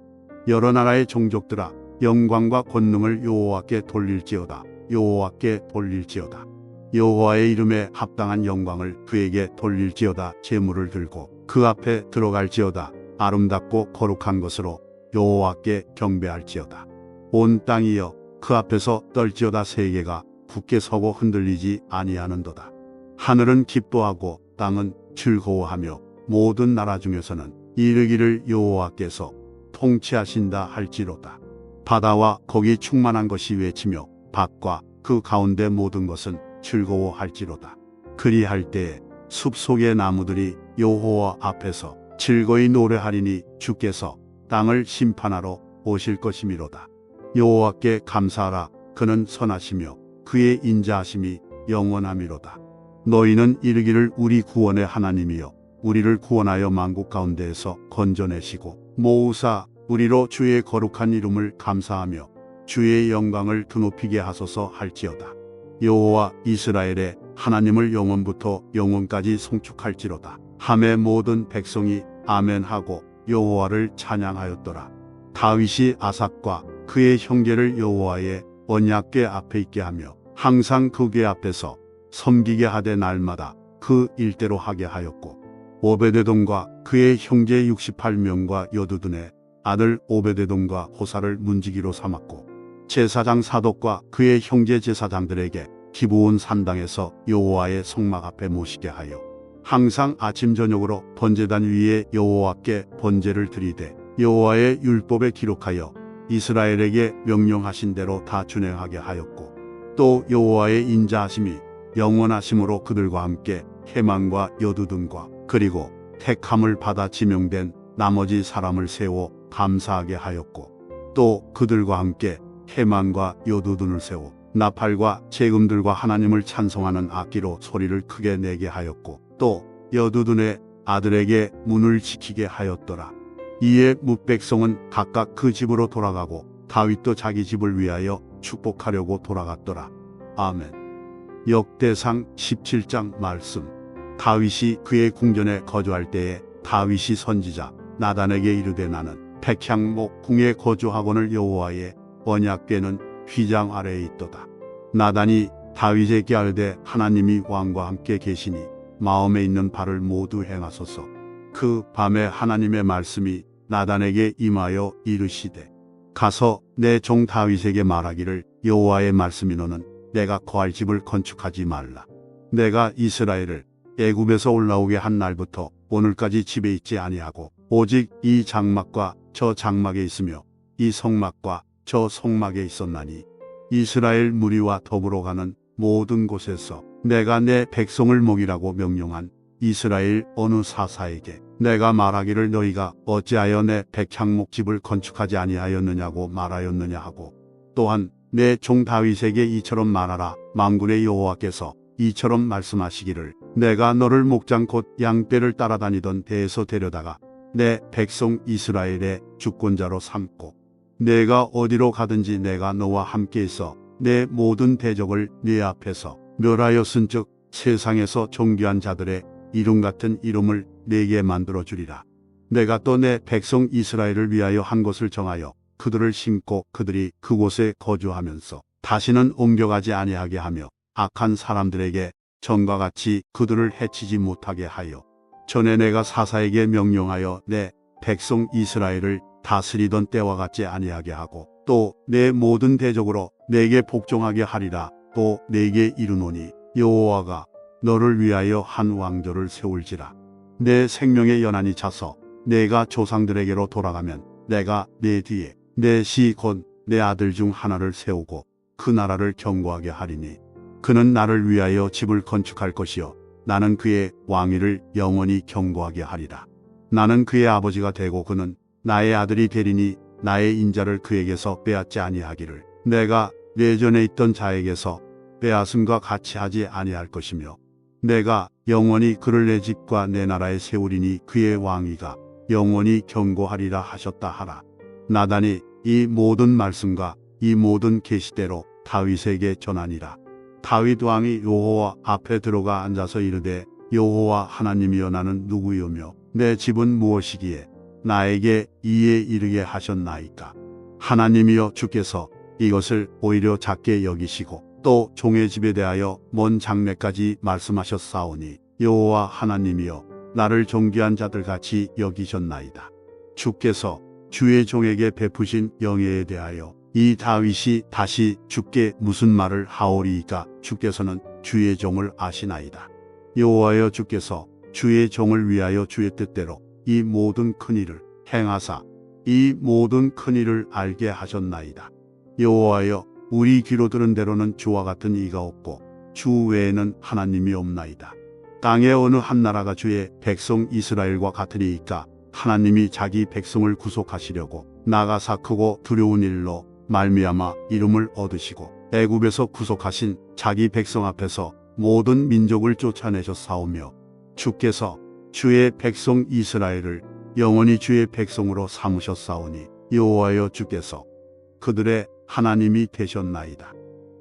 여러 나라의 종족들아 영광과 권능을 여호와께 돌릴지어다. 여호와께 돌릴지어다. 여호와의 이름에 합당한 영광을 그에게 돌릴지어다. 제물을 들고 그 앞에 들어갈지어다. 아름답고 거룩한 것으로 여호와께 경배할지어다. 온 땅이여 그 앞에서 떨지어다. 세계가 굳게 서고 흔들리지 아니하는도다. 하늘은 기뻐하고 땅은 즐거워하며 모든 나라 중에서는 이르기를 여호와께서 통치하신다 할지로다. 바다와 거기 충만한 것이 외치며 밭과 그 가운데 모든 것은 즐거워할지로다. 그리할 때에 숲속의 나무들이 여호와 앞에서 즐거이 노래하리니 주께서 땅을 심판하러 오실 것이미로다. 여호와께 감사하라. 그는 선하시며 그의 인자하심이 영원하미로다. 너희는 이르기를 우리 구원의 하나님이여 우리를 구원하여 만국 가운데에서 건져내시고 모으사 우리로 주의 거룩한 이름을 감사하며 주의 영광을 드높이게 하소서 할지어다. 여호와 이스라엘의 하나님을 영원부터 영원까지 송축할지로다. 함의 모든 백성이 아멘하고 여호와를 찬양하였더라. 다윗이 아삭과 그의 형제를 여호와의 언약궤 앞에 있게 하며 항상 그 궤 앞에서 섬기게 하되 날마다 그 일대로 하게 하였고 오베데돔과 그의 형제 68명과 여두둔의 아들 오베데돔과 호사를 문지기로 삼았고 제사장 사독과 그의 형제 제사장들에게 기브온 산당에서 여호와의 성막 앞에 모시게 하여 항상 아침 저녁으로 번제단 위에 여호와께 번제를 드리되 여호와의 율법에 기록하여 이스라엘에게 명령하신 대로 다 준행하게 하였고 또 여호와의 인자하심이 영원하심으로 그들과 함께 헤만과 여두둔과 그리고 택함을 받아 지명된 나머지 사람을 세워 감사하게 하였고 또 그들과 함께 헤만과 여두둔을 세워 나팔과 재금들과 하나님을 찬송하는 악기로 소리를 크게 내게 하였고 또 여두둔의 아들에게 문을 지키게 하였더라. 이에 뭇백성은 각각 그 집으로 돌아가고 다윗도 자기 집을 위하여 축복하려고 돌아갔더라. 아멘. 역대상 17장 말씀. 다윗이 그의 궁전에 거주할 때에 다윗이 선지자 나단에게 이르되 나는 백향목 궁에 거주하거늘 여호와의 언약궤는 휘장 아래에 있도다. 나단이 다윗에게 알되 하나님이 왕과 함께 계시니 마음에 있는 바를 모두 행하소서. 그 밤에 하나님의 말씀이 나단에게 임하여 이르시되 가서 내 종 다윗에게 말하기를 여호와의 말씀이 너는 내가 거할 집을 건축하지 말라. 내가 이스라엘을 애굽에서 올라오게 한 날부터 오늘까지 집에 있지 아니하고 오직 이 장막과 저 장막에 있으며 이 성막과 저 성막에 있었나니 이스라엘 무리와 더불어 가는 모든 곳에서 내가 내 백성을 먹이라고 명령한 이스라엘 어느 사사에게 내가 말하기를 너희가 어찌하여 내 백향목집을 건축하지 아니하였느냐고 말하였느냐 하고 또한 내 종 다윗에게 이처럼 말하라. 만군의 여호와께서 이처럼 말씀하시기를 내가 너를 목장 곧 양떼를 따라다니던 데에서 데려다가 내 백성 이스라엘의 주권자로 삼고 내가 어디로 가든지 내가 너와 함께 있어 내 모든 대적을 네 앞에서 멸하였은즉 세상에서 존귀한 자들의 이름 같은 이름을 내게 만들어 주리라. 내가 또 내 백성 이스라엘을 위하여 한 곳을 정하여 그들을 심고 그들이 그곳에 거주하면서 다시는 옮겨가지 아니하게 하며 악한 사람들에게 전과 같이 그들을 해치지 못하게 하여 전에 내가 사사에게 명령하여 내 백성 이스라엘을 다스리던 때와 같지 아니하게 하고 또 내 모든 대적으로 내게 복종하게 하리라. 또 내게 이르노니 여호와가 너를 위하여 한 왕조를 세울지라. 내 생명의 연한이 차서 내가 조상들에게로 돌아가면 내가 내 뒤에 내 시 곧 내 아들 중 하나를 세우고 그 나라를 견고하게 하리니 그는 나를 위하여 집을 건축할 것이요 나는 그의 왕위를 영원히 견고하게 하리라. 나는 그의 아버지가 되고 그는 나의 아들이 되리니 나의 인자를 그에게서 빼앗지 아니하기를 내가 예전에 있던 자에게서 빼앗음과 같이 하지 아니할 것이며 내가 영원히 그를 내 집과 내 나라에 세우리니 그의 왕위가 영원히 견고하리라 하셨다 하라. 나단이 이 모든 말씀과 이 모든 계시대로 다윗에게 전하니라. 다윗 왕이 여호와 앞에 들어가 앉아서 이르되 여호와 하나님이여 나는 누구이오며 내 집은 무엇이기에 나에게 이에 이르게 하셨나이까. 하나님이여 주께서 이것을 오히려 작게 여기시고 또 종의 집에 대하여 먼 장래까지 말씀하셨사오니 여호와 하나님이여 나를 존귀한 자들 같이 여기셨나이다. 주께서 주의 종에게 베푸신 영예에 대하여 이 다윗이 다시 주께 무슨 말을 하오리이까. 주께서는 주의 종을 아시나이다. 여호와여 주께서 주의 종을 위하여 주의 뜻대로 이 모든 큰일을 행하사 이 모든 큰일을 알게 하셨나이다. 여호와여 우리 귀로 들은 대로는 주와 같은 이가 없고 주 외에는 하나님이 없나이다. 땅의 어느 한 나라가 주의 백성 이스라엘과 같으리이까. 하나님이 자기 백성을 구속하시려고 나가사 크고 두려운 일로 말미암아 이름을 얻으시고 애굽에서 구속하신 자기 백성 앞에서 모든 민족을 쫓아내셨사오며 주께서 주의 백성 이스라엘을 영원히 주의 백성으로 삼으셨사오니 여호와여 주께서 그들의 하나님이 되셨나이다.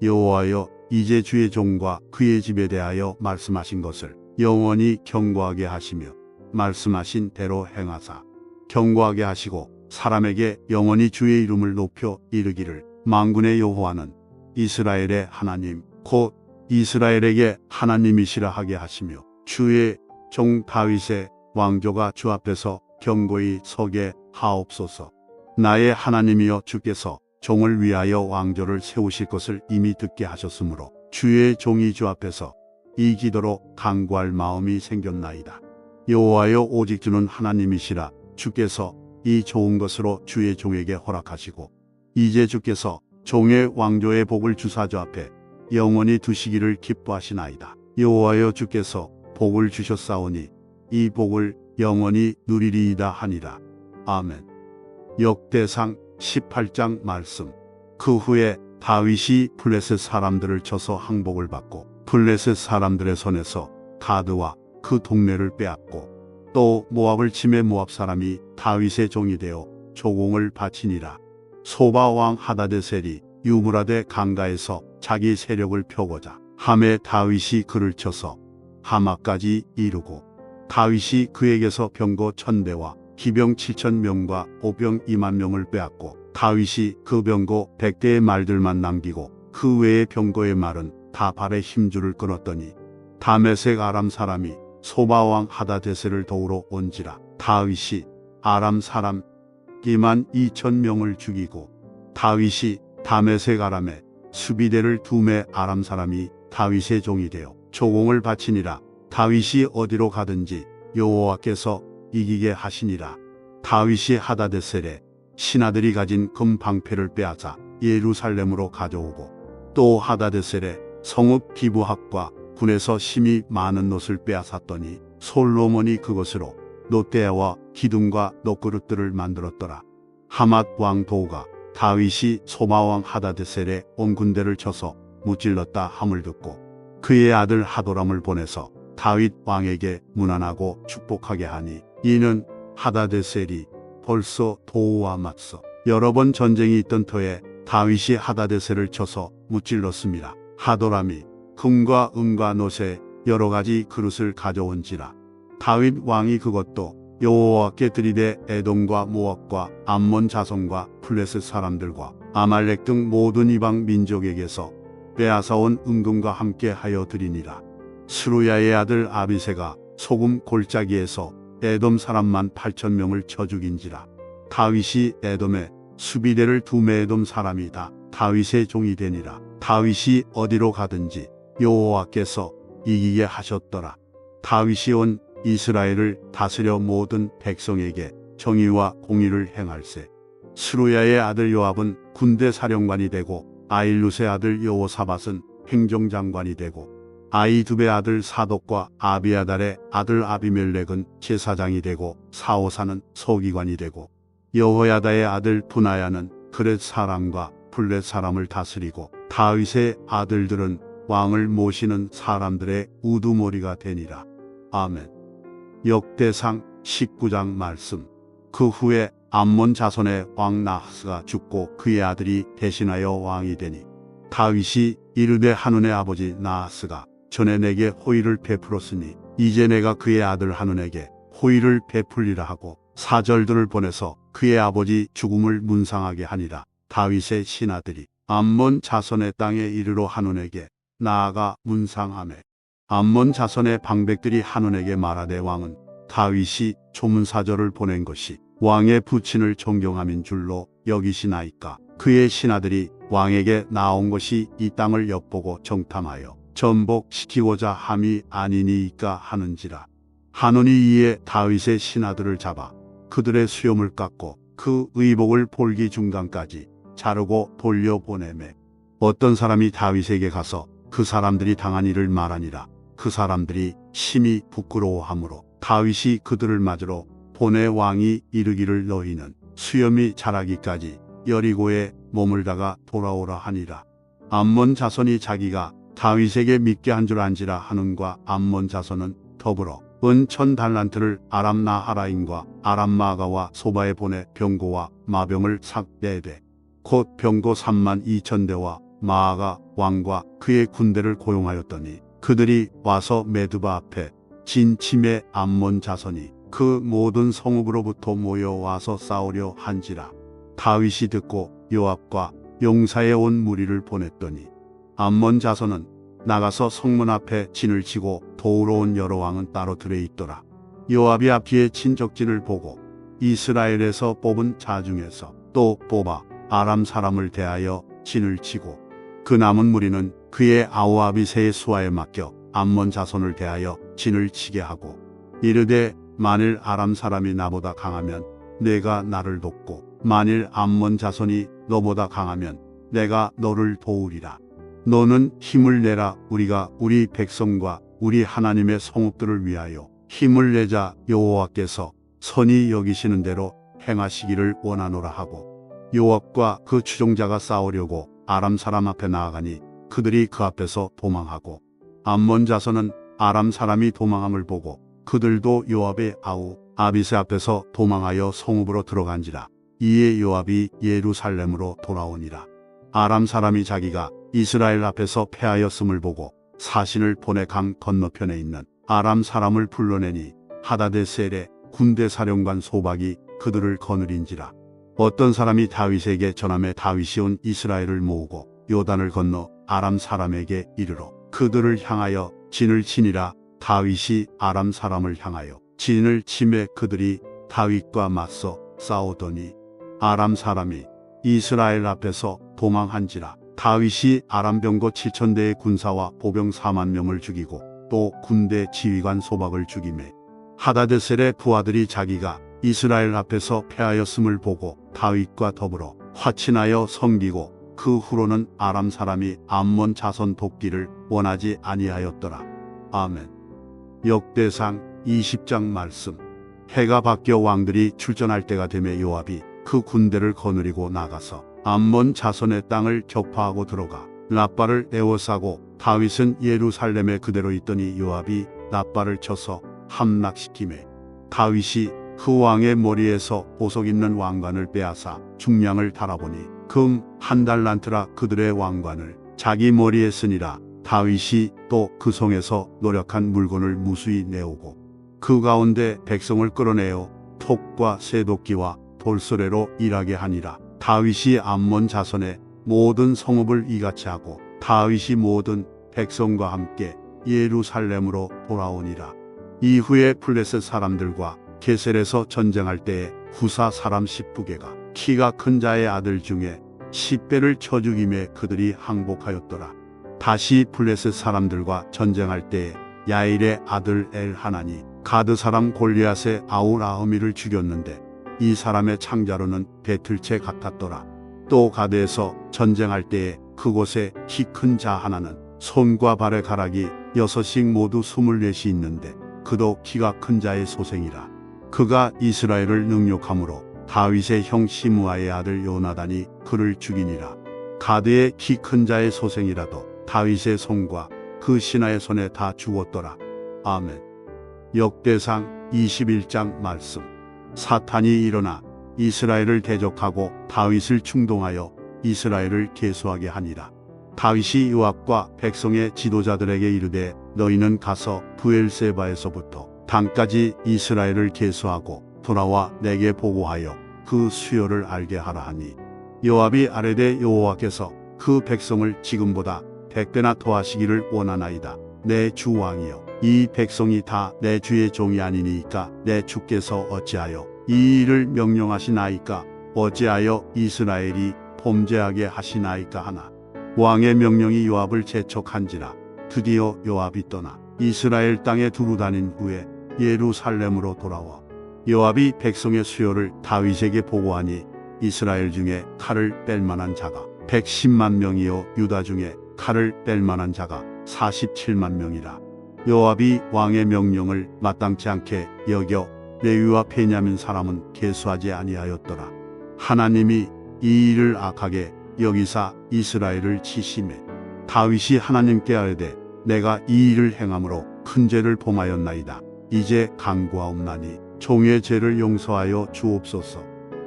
여호와여 이제 주의 종과 그의 집에 대하여 말씀하신 것을 영원히 견고하게 하시며 말씀하신 대로 행하사 견고하게 하시고 사람에게 영원히 주의 이름을 높여 이르기를 만군의 여호와는 이스라엘의 하나님 곧 이스라엘에게 하나님이시라 하게 하시며 주의 종 다윗의 왕조가 주 앞에서 견고히 서게 하옵소서. 나의 하나님이여 주께서 종을 위하여 왕조를 세우실 것을 이미 듣게 하셨으므로 주의 종이 주 앞에서 이 기도로 간구할 마음이 생겼나이다. 여호와여 오직 주는 하나님이시라. 주께서 이 좋은 것으로 주의 종에게 허락하시고 이제 주께서 종의 왕조의 복을 주사 주 앞에 영원히 두시기를 기뻐하시나이다. 여호와여 주께서 복을 주셨사오니 이 복을 영원히 누리리이다 하니라. 아멘. 역대상 18장 말씀. 그 후에 다윗이 블레셋 사람들을 쳐서 항복을 받고 블레셋 사람들의 손에서 가드와 그 동네를 빼앗고 또 모압을 치매 모압 사람이 다윗의 종이 되어 조공을 바치니라. 소바 왕 하다데셀이 유브라데 강가에서 자기 세력을 펴고자 함에 다윗이 그를 쳐서 하마까지 이르고 다윗이 그에게서 병거 1000대와 기병 7000명과 보병 20000명을 빼앗고 다윗이 그 병거 100대의 말들만 남기고 그 외의 병거의 말은 다 발에 힘줄을 끊었더니 다메섹 아람 사람이 소바왕 하다데셀을 도우러 온지라. 다윗이 아람 사람 22,000명을 죽이고 다윗이 다메섹 아람에 수비대를 2매 아람 사람이 다윗의 종이 되어 조공을 바치니라. 다윗이 어디로 가든지 여호와께서 이기게 하시니라. 다윗이 하다데셀에 신하들이 가진 금 방패를 빼앗아 예루살렘으로 가져오고 또 하다데셀에 성읍 기브학과 군에서 심히 많은 놋을 빼앗았더니 솔로몬이 그것으로 놋대야와 기둥과 놋그릇들을 만들었더라. 하맛 왕 도우가 다윗이 소마왕 하다데셀의 온 군대를 쳐서 무찔렀다 함을 듣고 그의 아들 하도람을 보내서 다윗 왕에게 문안하고 축복하게 하니, 이는 하다데셀이 벌써 도우와 맞서 여러 번 전쟁이 있던 터에 다윗이 하다데셀을 쳐서 무찔렀습니다. 하도람이 금과 은과 놋에 여러 가지 그릇을 가져온지라. 다윗 왕이 그것도 여호와께 드리되 에돔과 모압과 암몬 자손과 블레셋 사람들과 아말렉 등 모든 이방 민족에게서 빼앗아온 은금과 함께 하여 드리니라. 스루야의 아들 아비새가 소금 골짜기에서 에돔 사람만 8,000명을 쳐 죽인지라. 다윗이 에돔에 수비대를 두매 에돔 사람이 다 다윗의 종이 되니라. 다윗이 어디로 가든지 여호와께서 이기게 하셨더라. 다윗이 온 이스라엘을 다스려 모든 백성에게 정의와 공의를 행할세. 스루야의 아들 요압은 군대 사령관이 되고, 아일룻의 아들 여호사밧은 행정장관이 되고, 아이두베의 아들 사독과 아비아달의 아들 아비멜렉은 제사장이 되고, 사오사는 서기관이 되고, 여호야다의 아들 분하야는 그렛 사람과 블렛 사람을 다스리고, 다윗의 아들들은 왕을 모시는 사람들의 우두머리가 되니라. 아멘. 역대상 19장 말씀. 그 후에 암몬 자손의 왕 나하스가 죽고 그의 아들이 대신하여 왕이 되니, 다윗이 이르되 한운의 아버지 나하스가 전에 내게 호의를 베풀었으니 이제 내가 그의 아들 한운에게 호의를 베풀리라 하고 사절들을 보내서 그의 아버지 죽음을 문상하게 하니라. 다윗의 신하들이 암몬 자손의 땅에 이르러 한운에게 나아가 문상하매, 암몬 자손의 방백들이 한운에게 말하되 왕은 다윗이 조문사절을 보낸 것이 왕의 부친을 존경함인 줄로 여기시나이까. 그의 신하들이 왕에게 나온 것이 이 땅을 엿보고 정탐하여 전복시키고자 함이 아니니이까 하는지라. 한운이 이에 다윗의 신하들을 잡아 그들의 수염을 깎고 그 의복을 볼기 중간까지 자르고 돌려보내매, 어떤 사람이 다윗에게 가서 그 사람들이 당한 일을 말하니라. 그 사람들이 심히 부끄러워하므로 다윗이 그들을 맞으러 보내 왕이 이르기를 너희는 수염이 자라기까지 여리고에 머물다가 돌아오라 하니라. 암몬 자손이 자기가 다윗에게 믿게 한 줄 안지라. 한운과 암몬 자손은 더불어 은 1000달란트를 아람 나하라임과 아람 마가와 소바에 보내 병고와 마병을 삭내되, 곧 병고 32,000대와 마아가 왕과 그의 군대를 고용하였더니, 그들이 와서 메드바 앞에 진침에 암몬 자손이 그 모든 성읍으로부터 모여와서 싸우려 한지라. 다윗이 듣고 요압과 용사의 온 무리를 보냈더니, 암몬 자손은 나가서 성문 앞에 진을 치고 도우러 온 여러 왕은 따로 들에 있더라. 요압이 앞뒤에 친적진을 보고 이스라엘에서 뽑은 자 중에서 또 뽑아 아람 사람을 대하여 진을 치고, 그 남은 무리는 그의 아우 아비새의 수하에 맡겨 암몬 자손을 대하여 진을 치게 하고, 이르되 만일 아람 사람이 나보다 강하면 내가 나를 돕고, 만일 암몬 자손이 너보다 강하면 내가 너를 도우리라. 너는 힘을 내라. 우리가 우리 백성과 우리 하나님의 성읍들을 위하여 힘을 내자. 여호와께서 선히 여기시는 대로 행하시기를 원하노라 하고, 요압과 그 추종자가 싸우려고 아람 사람 앞에 나아가니 그들이 그 앞에서 도망하고, 암몬 자손은 아람 사람이 도망함을 보고 그들도 요압의 아우 아비새 앞에서 도망하여 성읍으로 들어간지라. 이에 요압이 예루살렘으로 돌아오니라. 아람 사람이 자기가 이스라엘 앞에서 패하였음을 보고 사신을 보내 강 건너편에 있는 아람 사람을 불러내니, 하다데셀의 군대 사령관 소박이 그들을 거느린지라. 어떤 사람이 다윗에게 전함에 다윗이 온 이스라엘을 모으고 요단을 건너 아람 사람에게 이르러 그들을 향하여 진을 치니라. 다윗이 아람 사람을 향하여 진을 치매 그들이 다윗과 맞서 싸우더니 아람 사람이 이스라엘 앞에서 도망한지라. 다윗이 아람 병거 7,000대의 군사와 보병 4만 명을 죽이고 또 군대 지휘관 소박을 죽이매, 하다데셀의 부하들이 자기가 이스라엘 앞에서 패하였음을 보고 다윗과 더불어 화친하여 섬기고, 그 후로는 아람 사람이 암몬 자손 돕기를 원하지 아니하였더라. 아멘. 역대상 20장 말씀. 해가 바뀌어 왕들이 출전할 때가 되매 요압이 그 군대를 거느리고 나가서 암몬 자손의 땅을 격파하고 들어가 랍바를 에워싸고 다윗은 예루살렘에 그대로 있더니 요압이 랍바를 쳐서 함락시키매 다윗이 그 왕의 머리에서 보석 있는 왕관을 빼앗아 중량을 달아보니 금 한 달란트라 그들의 왕관을 자기 머리에 쓰니라. 다윗이 또 그 성에서 노력한 물건을 무수히 내오고 그 가운데 백성을 끌어내어 톱과 쇠도끼와 돌소래로 일하게 하니라. 다윗이 암몬 자손의 모든 성읍을 이같이 하고 다윗이 모든 백성과 함께 예루살렘으로 돌아오니라. 이후에 블레셋 사람들과 게셀에서 전쟁할 때에 후사 사람 10부개가 키가 큰 자의 아들 중에 10배를 쳐 죽임에 그들이 항복하였더라. 다시 블레셋 사람들과 전쟁할 때에 야일의 아들 엘하나니 가드 사람 골리앗의 아울 아흐미를 죽였는데 이 사람의 창자로는 배틀채 같았더라. 또 가드에서 전쟁할 때에 그곳에 키 큰 자 하나는 손과 발의 가락이 6씩 모두 24이 있는데 그도 키가 큰 자의 소생이라. 그가 이스라엘을 능욕함으로 다윗의 형 시므아의 아들 요나단이 그를 죽이니라. 가드의 키 큰 자의 소생이라도 다윗의 손과 그 신하의 손에 다 죽었더라. 아멘. 역대상 21장 말씀. 사탄이 일어나 이스라엘을 대적하고 다윗을 충동하여 이스라엘을 계수하게 하니라. 다윗이 요압과 백성의 지도자들에게 이르되 너희는 가서 브엘세바에서부터 단까지 이스라엘을 계수하고 돌아와 내게 보고하여 그 수요를 알게 하라 하니 요압이 아뢰되 여호와께서 그 백성을 지금보다 100배나 더하시기를 원하나이다. 내 주 왕이여 이 백성이 다 내 주의 종이 아니니까 내 주께서 어찌하여 이 일을 명령하시나이까 어찌하여 이스라엘이 범죄하게 하시나이까 하나 왕의 명령이 요압을 재촉한지라. 드디어 요압이 떠나 이스라엘 땅에 두루 다닌 후에 예루살렘으로 돌아와 요압이 백성의 수요를 다윗에게 보고하니 이스라엘 중에 칼을 뺄 만한 자가 110만 명이요 유다 중에 칼을 뺄 만한 자가 47만 명이라. 요압이 왕의 명령을 마땅치 않게 여겨 레위와 베냐민 사람은 계수하지 아니하였더라. 하나님이 이 일을 악하게 여기사 이스라엘을 치심해 다윗이 하나님께 아뢰되 내가 이 일을 행함으로 큰 죄를 범하였나이다. 이제 간구하옵나니 종의 죄를 용서하여 주옵소서.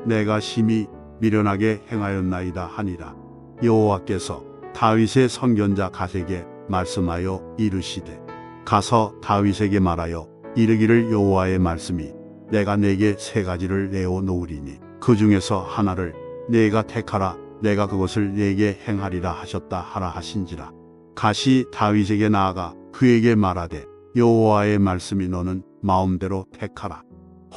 내가 심히 미련하게 행하였나이다 하니라. 여호와께서 다윗의 선견자 갓에게 말씀하여 이르시되 가서 다윗에게 말하여 이르기를 여호와의 말씀이 내가 네게 3가지를 내어 놓으리니 그 중에서 하나를 네가 택하라. 내가 그것을 네게 행하리라 하셨다 하라 하신지라. 갓이 다윗에게 나아가 그에게 말하되 여호와의 말씀이 너는 마음대로 택하라.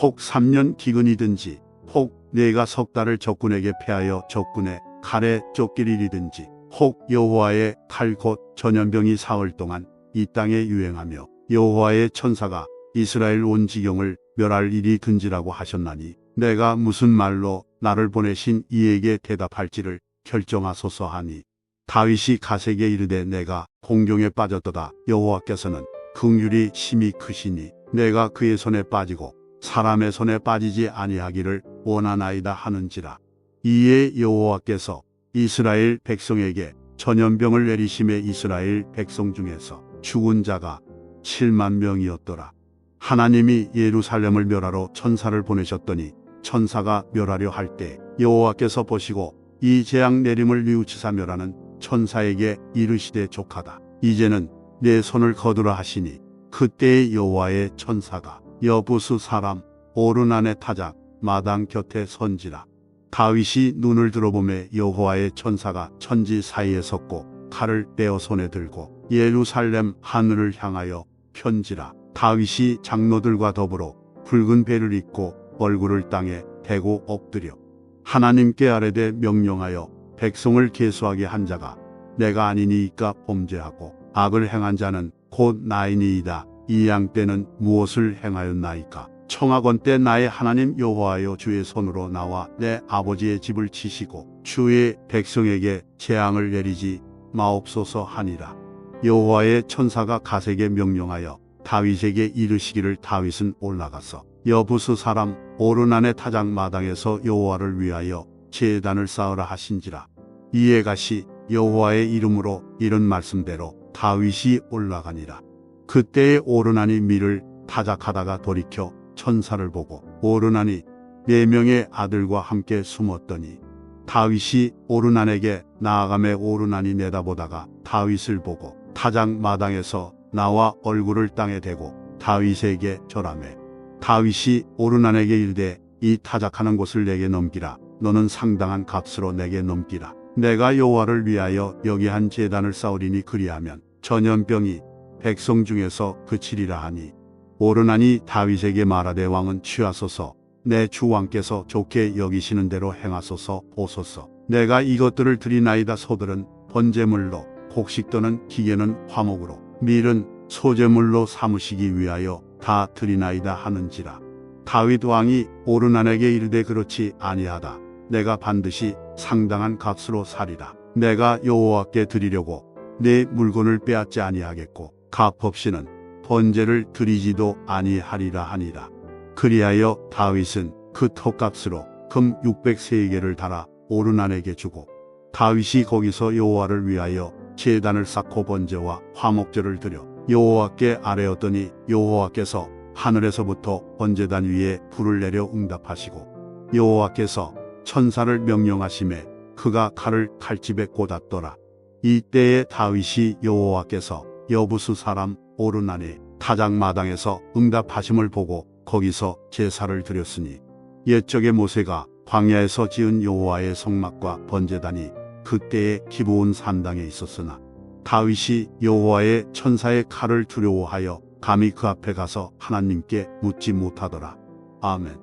혹 3년 기근이든지 혹 네가 석 달을 적군에게 패하여 적군의 칼에 쫓기리든지 혹 여호와의 칼 곧 전염병이 사흘 동안 이 땅에 유행하며 여호와의 천사가 이스라엘 온 지경을 멸할 일이 든지라고 하셨나니 내가 무슨 말로 나를 보내신 이에게 대답할지를 결정하소서 하니 다윗이 갓에게 이르되 내가 공경에 빠졌도다. 여호와께서는 긍휼이 심히 크시니 내가 그의 손에 빠지고 사람의 손에 빠지지 아니하기를 원하나이다 하는지라. 이에 여호와께서 이스라엘 백성에게 전염병을 내리심에 이스라엘 백성 중에서 죽은 자가 7만 명이었더라. 하나님이 예루살렘을 멸하러 천사를 보내셨더니 천사가 멸하려 할 때 여호와께서 보시고 이 재앙 내림을 뉘우치사 멸하는 천사에게 이르시되 족하다. 이제는 내 손을 거두라 하시니 그때의 여호와의 천사가 여부수 사람 오르난의 타작 마당 곁에 선지라. 다윗이 눈을 들어보매 여호와의 천사가 천지 사이에 섰고 칼을 빼어 손에 들고 예루살렘 하늘을 향하여 편지라. 다윗이 장로들과 더불어 붉은 배를 입고 얼굴을 땅에 대고 엎드려 하나님께 아뢰되 명령하여 백성을 계수하게 한 자가 내가 아니니이까 범죄하고 악을 행한 자는 곧 나이니이다. 이 양 때는 무엇을 행하였나이까? 청하건 때 나의 하나님 여호와여 주의 손으로 나와 내 아버지의 집을 치시고 주의 백성에게 재앙을 내리지 마옵소서 하니라. 여호와의 천사가 갓에게 명령하여 다윗에게 이르시기를 다윗은 올라가서 여부스 사람 오르난의 타작 마당에서 여호와를 위하여 제단을 쌓으라 하신지라. 이에 가시 여호와의 이름으로 이런 말씀대로 다윗이 올라가니라. 그때에 오르난이 밀을 타작하다가 돌이켜 천사를 보고 오르난이 4명의 아들과 함께 숨었더니 다윗이 오르난에게 나아가매 오르난이 내다보다가 다윗을 보고 타작 마당에서 나와 얼굴을 땅에 대고 다윗에게 절하매 다윗이 오르난에게 이르되 이 타작하는 곳을 내게 넘기라. 너는 상당한 값으로 내게 넘기라. 내가 여호와를 위하여 여기 한 제단을 쌓으리니 그리하면 전염병이 백성 중에서 그치리라 하니 오르난이 다윗에게 말하되 왕은 취하소서. 내 주 왕께서 좋게 여기시는 대로 행하소서. 보소서. 내가 이것들을 드리나이다. 소들은 번제물로, 곡식 또는 기계는 화목으로, 밀은 소제물로 삼으시기 위하여 다 드리나이다 하는지라. 다윗 왕이 오르난에게 이르되 그렇지 아니하다. 내가 반드시 상당한 값으로 사리라. 내가 여호와께 드리려고 내 물건을 빼앗지 아니하겠고 값 없이는 번제를 드리지도 아니하리라 하니라. 그리하여 다윗은 그 텄값으로 금 600세겔을 달아 오르난에게 주고 다윗이 거기서 여호와를 위하여 제단을 쌓고 번제와 화목제를 드려 여호와께 아뢰었더니 여호와께서 하늘에서부터 번제단 위에 불을 내려 응답하시고 여호와께서 천사를 명령하심에 그가 칼을 칼집에 꽂았더라. 이때에 다윗이 여호와께서 여부스 사람 오르난의 타작 마당에서 응답하심을 보고 거기서 제사를 드렸으니 옛적에 모세가 광야에서 지은 여호와의 성막과 번제단이 그때의 기브온 산당에 있었으나 다윗이 여호와의 천사의 칼을 두려워하여 감히 그 앞에 가서 하나님께 묻지 못하더라. 아멘.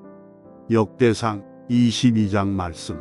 역대상 22장 말씀.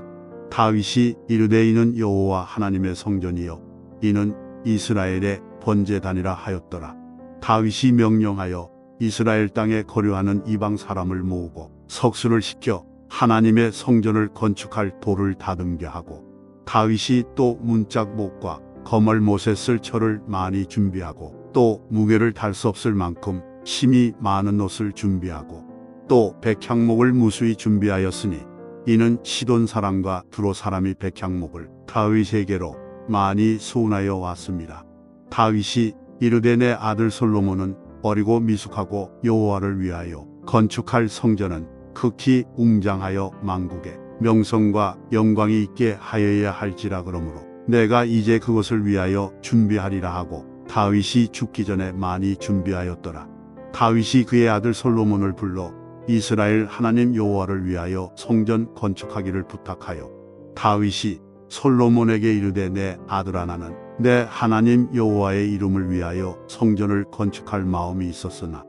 다윗이 이르되 이는 여호와 하나님의 성전이요 이는 이스라엘의 번제단이라 하였더라. 다윗이 명령하여 이스라엘 땅에 거류하는 이방 사람을 모으고 석수를 시켜 하나님의 성전을 건축할 돌을 다듬게 하고 다윗이 또 문짝목과 거멀못에 쓸 철을 많이 준비하고 또 무게를 달 수 없을 만큼 심이 많은 옷을 준비하고 또 백향목을 무수히 준비하였으니 이는 시돈 사람과 두로 사람이 백향목을 다윗에게로 많이 수운하여 왔습니다. 다윗이 이르되 내 아들 솔로몬은 어리고 미숙하고 여호와를 위하여 건축할 성전은 극히 웅장하여 만국의 명성과 영광이 있게 하여야 할지라. 그러므로 내가 이제 그것을 위하여 준비하리라 하고 다윗이 죽기 전에 많이 준비하였더라. 다윗이 그의 아들 솔로몬을 불러 이스라엘 하나님 여호와를 위하여 성전 건축하기를 부탁하여 다윗이 솔로몬에게 이르되 내 아들아 나는 내 하나님 여호와의 이름을 위하여 성전을 건축할 마음이 있었으나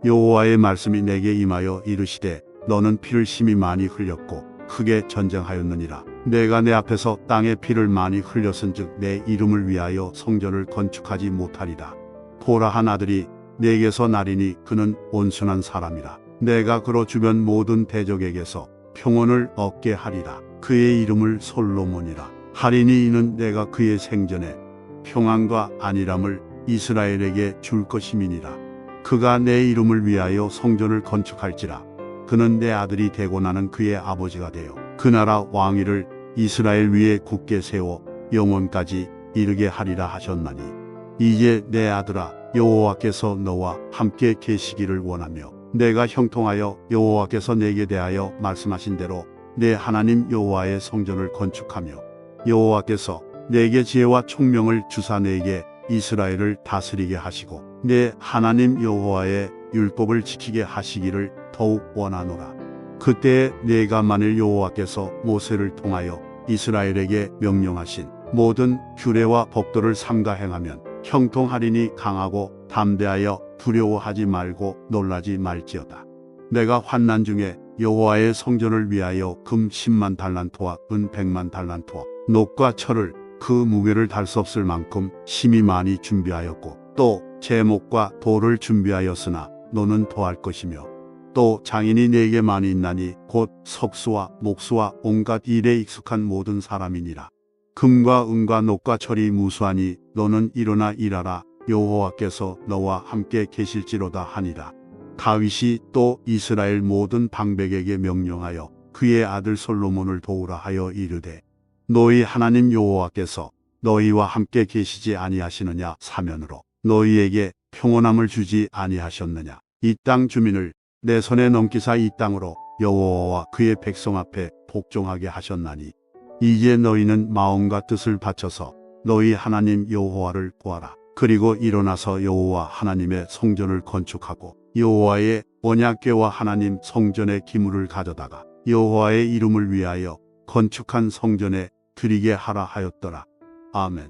여호와의 말씀이 내게 임하여 이르시되 너는 피를 심히 많이 흘렸고 크게 전쟁하였느니라. 내가 내 앞에서 땅에 피를 많이 흘렸은즉 내 이름을 위하여 성전을 건축하지 못하리라. 보라 한 아들이 내게서 나리니 그는 온순한 사람이라. 내가 그로 주변 모든 대적에게서 평온을 얻게 하리라. 그의 이름을 솔로몬이라 하리니 이는 내가 그의 생전에 평안과 안일함을 이스라엘에게 줄 것임이니라. 그가 내 이름을 위하여 성전을 건축할지라. 그는 내 아들이 되고 나는 그의 아버지가 되어 그 나라 왕위를 이스라엘 위에 굳게 세워 영원까지 이르게 하리라 하셨나니 이제 내 아들아 여호와께서 너와 함께 계시기를 원하며 내가 형통하여 여호와께서 내게 대하여 말씀하신 대로 내 하나님 여호와의 성전을 건축하며 여호와께서 내게 지혜와 총명을 주사 내게 이스라엘을 다스리게 하시고 내 하나님 여호와의 율법을 지키게 하시기를 더욱 원하노라. 그때에 내가 만일 여호와께서 모세를 통하여 이스라엘에게 명령하신 모든 규례와 법도를 삼가 행하면 형통하리니 강하고 담대하여 두려워하지 말고 놀라지 말지어다. 내가 환난 중에 여호와의 성전을 위하여 금 10만 달란트와 은 100만 달란트와 녹과 철을 그 무게를 달 수 없을 만큼 심히 많이 준비하였고 또 제목과 돌을 준비하였으나 너는 더할 것이며 또 장인이 내게 많이 있나니 곧 석수와 목수와 온갖 일에 익숙한 모든 사람이니라. 금과 은과 녹과 철이 무수하니 너는 일어나 일하라. 여호와께서 너와 함께 계실지로다 하니라. 다윗이 또 이스라엘 모든 방백에게 명령하여 그의 아들 솔로몬을 도우라 하여 이르되 너희 하나님 여호와께서 너희와 함께 계시지 아니하시느냐 사면으로 너희에게 평온함을 주지 아니하셨느냐 이 땅 주민을 내 손에 넘기사 이 땅으로 여호와와 그의 백성 앞에 복종하게 하셨나니 이제 너희는 마음과 뜻을 바쳐서 너희 하나님 여호와를 구하라. 그리고 일어나서 여호와 하나님의 성전을 건축하고 여호와의 언약궤와 하나님 성전의 기물을 가져다가 여호와의 이름을 위하여 건축한 성전에 드리게 하라 하였더라. 아멘.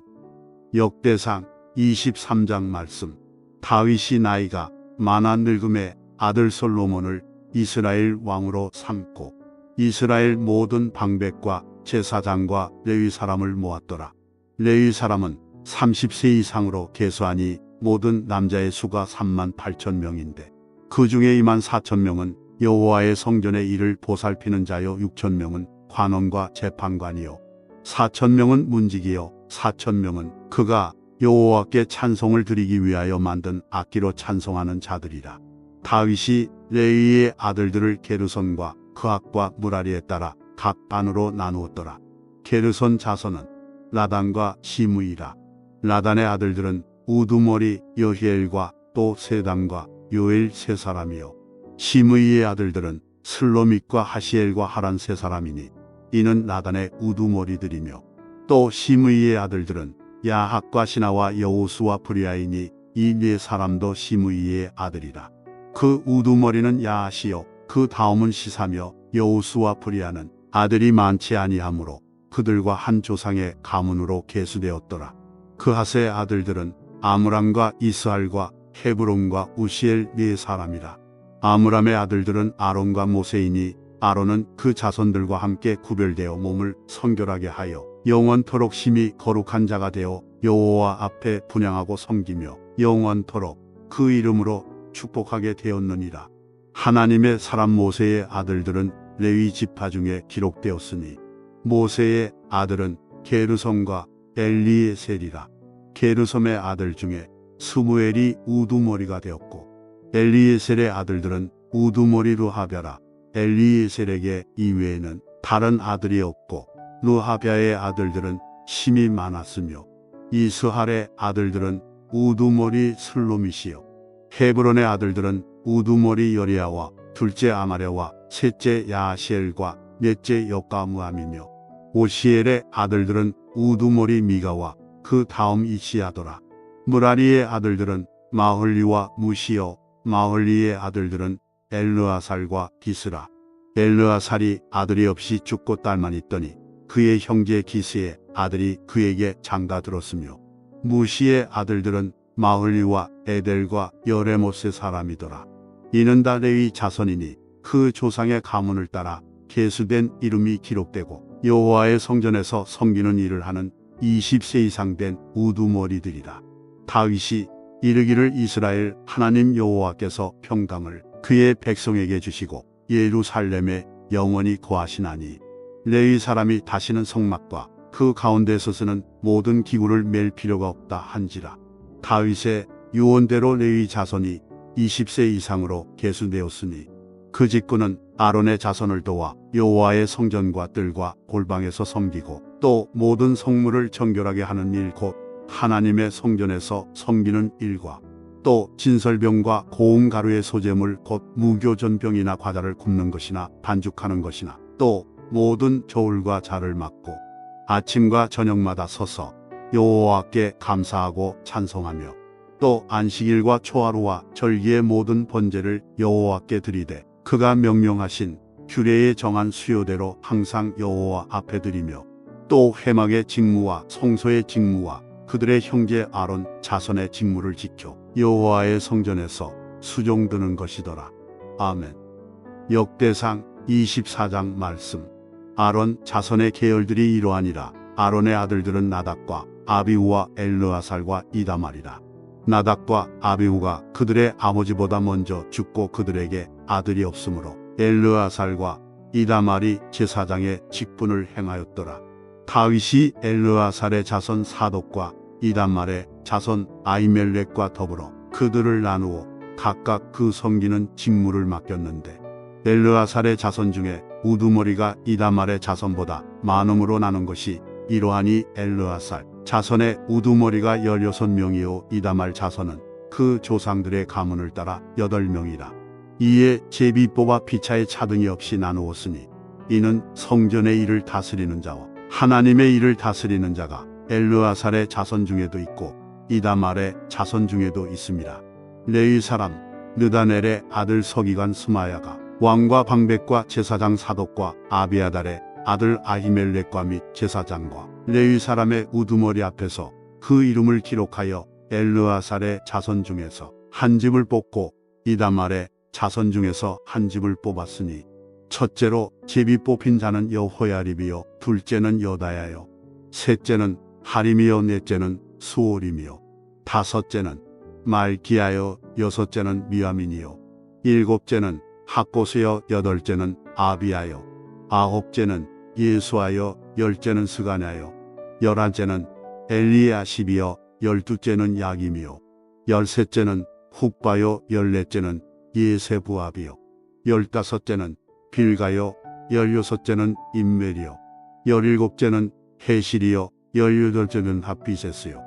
역대상 23장 말씀. 다윗이 나이가 많아 늙음에 아들 솔로몬을 이스라엘 왕으로 삼고 이스라엘 모든 방백과 제사장과 레위 사람을 모았더라. 레위 사람은 30세 이상으로 계수하니 모든 남자의 수가 38,000명인데 그 중에 24,000명은 여호와의 성전의 일을 보살피는 자요 6,000명은 관원과 재판관이요 4,000명은 문지기요 4,000명은 그가 여호와께 찬송을 드리기 위하여 만든 악기로 찬송하는 자들이라. 다윗이 레위의 아들들을 게르손과 그앗과 무라리에 따라 각 반으로 나누었더라. 게르손 자손은 라단과 시므이라. 라단의 아들들은 우두머리 여히엘과 또 세담과 요엘 세 사람이요 시므이의 아들들은 슬로밋과 하시엘과 하란 세 사람이니 이는 라단의 우두머리들이며 또 시므이의 아들들은 야학과 시나와 여호수와 브리아이니 이 네 사람도 시므이의 아들이라. 그 우두머리는 야하시요 그 다음은 시사며 여호수와 브리아는 아들이 많지 아니하므로 그들과 한 조상의 가문으로 계수되었더라. 그핫의 아들들은 아므람과 이스할과 헤브론과 우시엘 네 사람이라. 아므람의 아들들은 아론과 모세이니 아론은 그 자손들과 함께 구별되어 몸을 성결하게 하여 영원토록 심히 거룩한 자가 되어 여호와 앞에 분향하고 섬기며 영원토록 그 이름으로 축복하게 되었느니라. 하나님의 사람 모세의 아들들은 레위 지파 중에 기록되었으니 모세의 아들은 게르솜과 엘리에셀이라. 게르솜의 아들 중에 스무엘이 우두머리가 되었고 엘리에셀의 아들들은 우두머리 르하랴라. 엘리에셀에게 이외에는 다른 아들이 없고 르하랴의 아들들은 심이 많았으며 이스할의 아들들은 우두머리 슬로밋이요 헤브론의 아들들은 우두머리 여리야와 둘째 아마랴와 셋째 야시엘과 넷째 역가무함이며 오시엘의 아들들은 우두머리 미가와 그 다음 이시야더라. 무라리의 아들들은 마흘리와 무시여 마흘리의 아들들은 엘르아살과 기스라. 엘르아살이 아들이 없이 죽고 딸만 있더니 그의 형제 기스의 아들이 그에게 장가들었으며 무시의 아들들은 마흘리와 에델과 여레못의 사람이더라. 이는 다 레위 자손이니 그 조상의 가문을 따라 계수된 이름이 기록되고 여호와의 성전에서 섬기는 일을 하는 20세 이상 된 우두머리들이라. 다윗이 이르기를 이스라엘 하나님 여호와께서 평강을 그의 백성에게 주시고 예루살렘에 영원히 거하시나니 레위 사람이 다시는 성막과 그 가운데서 쓰는 모든 기구를 맬 필요가 없다 한지라. 다윗의 유언대로 레위 자손이 20세 이상으로 계수되었으니 그 직분은 아론의 자손을 도와 여호와의 성전과 뜰과 골방에서 섬기고 또 모든 성물을 정결하게 하는 일 곧 하나님의 성전에서 섬기는 일과 또 진설병과 고운 가루의 소재물 곧 무교전병이나 과자를 굽는 것이나 반죽하는 것이나 또 모든 저울과 자를 맡고 아침과 저녁마다 서서 여호와께 감사하고 찬송하며 또 안식일과 초하루와 절기의 모든 번제를 여호와께 드리되 그가 명령하신 규례에 정한 수요대로 항상 여호와 앞에 드리며 또 회막의 직무와 성소의 직무와 그들의 형제 아론 자손의 직무를 지켜 여호와의 성전에서 수종드는 것이더라. 아멘. 역대상 24장 말씀. 아론 자손의 계열들이 이러하니라. 아론의 아들들은 나답과 아비후와 엘르아살과 이다말이라. 나답과 아비후가 그들의 아버지보다 먼저 죽고 그들에게 아들이 없으므로 엘르아살과 이다말이 제사장의 직분을 행하였더라. 다윗이 엘르아살의 자손 사독과 이다말의 자손 아히멜렉과 더불어 그들을 나누어 각각 그 섬기는 직무를 맡겼는데 엘르아살의 자손 중에 우두머리가 이다말의 자손보다 많음으로 나눈 것이 이러하니 엘르아살 자손의 우두머리가 16명이요 이다말 자손은 그 조상들의 가문을 따라 8명이라. 이에 제비 뽑아 피차에 차등이 없이 나누었으니 이는 성전의 일을 다스리는 자와 하나님의 일을 다스리는 자가 엘르아살의 자손 중에도 있고 이다말의 자손 중에도 있습니다. 레위 사람 느다넬의 아들 서기관 스마야가 왕과 방백과 제사장 사독과 아비아달의 아들 아히멜렉과 및 제사장과 레위 사람의 우두머리 앞에서 그 이름을 기록하여 엘르아살의 자손 중에서 한 집을 뽑고 이다말의 자손 중에서 한 집을 뽑았으니 첫째로 제비 뽑힌 자는 여호야립이요 둘째는 여다야요 셋째는 하림이요 넷째는 수올임이요 다섯째는 말기야요 여섯째는 미야민이요 일곱째는 학고스요 여덟째는 아비야요 아홉째는 예수아요 열째는 스가냐요 열한째는 엘리야십이요 열두째는 야김이요 열셋째는 훅바요 열넷째는 예세부압이요 열다섯째는 빌가요 열여섯째는 임멜이요 열일곱째는 헤실이요 열여덟째는 합비세스요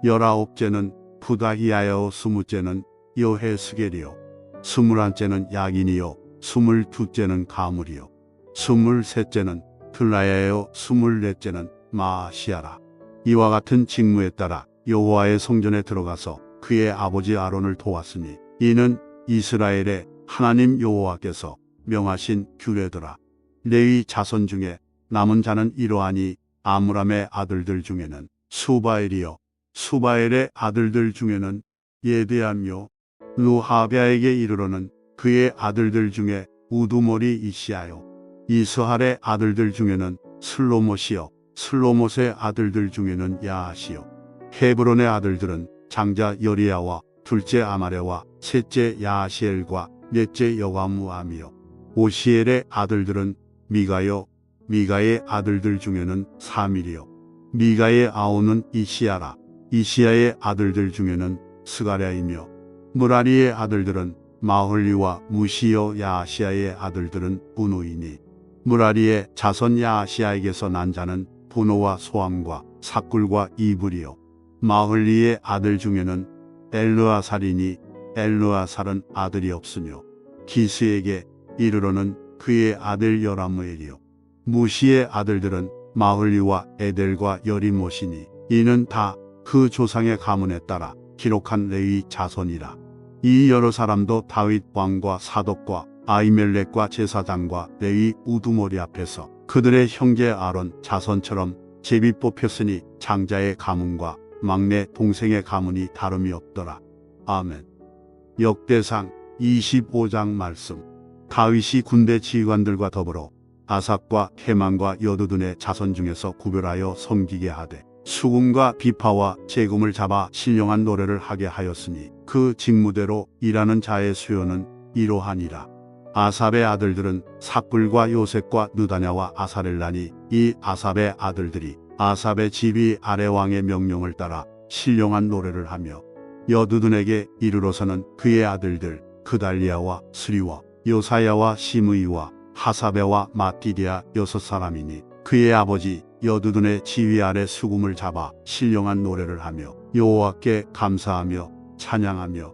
열아홉째는 부다히야요 스무째는 여헤스겔이요 스물한째는 야긴이요 스물두째는 가물이요 스물셋째는 들라야요 스물넷째는 마아시아라. 이와 같은 직무에 따라 여호와의 성전에 들어가서 그의 아버지 아론을 도왔으니 이는 이스라엘의 하나님 여호와께서 명하신 규례더라. 레위 자손 중에 남은 자는 이러하니 아므람의 아들들 중에는 수바엘이요 수바엘의 아들들 중에는 예드야며 루하베아에게 이르러는 그의 아들들 중에 우두머리 이시아요 이스할의 아들들 중에는 슬로못이요 슬로못의 아들들 중에는 야하시요 헤브론의 아들들은 장자 여리야와 둘째 아마레와 셋째 야하시엘과 넷째 여과무암이요 오시엘의 아들들은 미가요 미가의 아들들 중에는 사밀이요 미가의 아우는 이시야라. 이시야의 아들들 중에는 스가랴이며 무라리의 아들들은 마흘리와 무시요 야시야의 아들들은 분우이니 무라리의 자손 야시야에게서 난 자는 분우와 소함과 사꿀과 이불이요 마흘리의 아들 중에는 엘르아살이니 엘르아살은 아들이 없으며 기스에게 이르러는 그의 아들 여라무엘이요 무시의 아들들은 마흘리와 에델과 여리못이니 이는 다 그 조상의 가문에 따라 기록한 레위 자손이라. 이 여러 사람도 다윗 왕과 사독과 아히멜렉과 제사장과 레위 우두머리 앞에서 그들의 형제 아론 자손처럼 제비 뽑혔으니 장자의 가문과 막내 동생의 가문이 다름이 없더라. 아멘. 역대상 25장 말씀. 다윗이 군대 지휘관들과 더불어 아삽과 헤만과 여두둔의 자손 중에서 구별하여 섬기게 하되 수금과 비파와 재금을 잡아 신령한 노래를 하게 하였으니 그 직무대로 일하는 자의 수요는 이러하니라. 아삽의 아들들은 삭불과 요셉과 느다냐와 아사렐라니 이 아삽의 아들들이 아삽의 집이 아래 왕의 명령을 따라 신령한 노래를 하며 여두둔에게 이르러서는 그의 아들들 그달리아와 스리와 요사야와 시므이와 하사베와 마띠디아 6사람이니 그의 아버지 여두둔의 지휘 아래 수금을 잡아 신령한 노래를 하며 여호와께 감사하며 찬양하며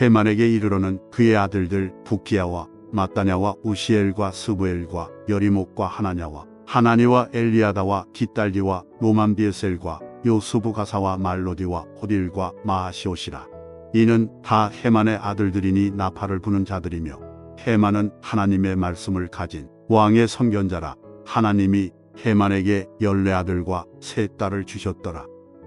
헤만에게 이르러는 그의 아들들 북기야와 마따냐와 우시엘과 스부엘과 여리목과 하나냐와 하나니와 엘리아다와 깃달디와 노만비에셀과 요스부가사와 말로디와 호딜과 마하시옷이라. 이는 다 헤만의 아들들이니 나팔을 부는 자들이며 헤만은 하나님의 말씀을 가진 왕의 선견자라. 하나님이 헤만에게 14아들과 3딸을 주셨더라.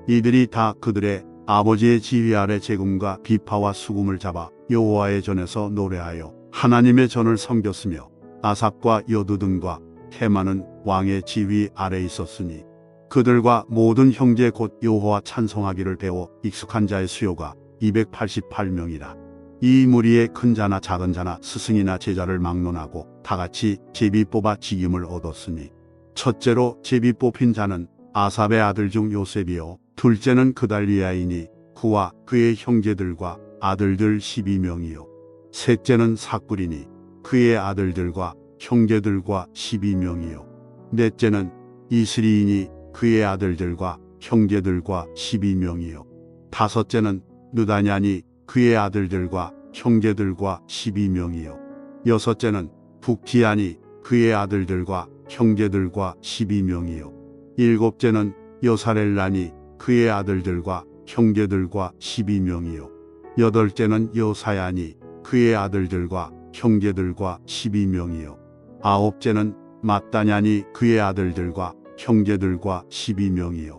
이들이 다 그들의 아버지의 지휘 아래 재금과 비파와 수금을 잡아 여호와의 전에서 노래하여 하나님의 전을 섬겼으며 아삽과 여두둔과 헤만은 왕의 지휘 아래 있었으니 그들과 모든 형제 곧 여호와 찬송하기를 배워 익숙한 자의 수요가 288명이라. 이 무리의 큰 자나 작은 자나 스승이나 제자를 막론하고 다같이 제비 뽑아 직임을 얻었으니 첫째로 제비 뽑힌 자는 아삽의 아들 중 요셉이요 둘째는 그달리아이니 그와 그의 형제들과 아들들 12명이요 셋째는 사꾸리니 그의 아들들과 형제들과 12명이요. 넷째는 이스리이니 그의 아들들과 형제들과 12명이요. 다섯째는 느다냐니 그의 아들들과 형제들과 12명이요. 여섯째는 북디아니 그의 아들들과 형제들과 12명이요. 일곱째는 여사렐라니 그의 아들들과 형제들과 12명이요. 여덟째는 여사야니 그의 아들들과 형제들과 12명이요. 아홉째는 마따냐니 그의 아들들과 형제들과 12명이요.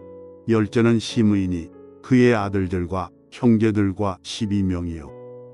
열째는 시므이니 그의 아들들과 형제들과 12명이요.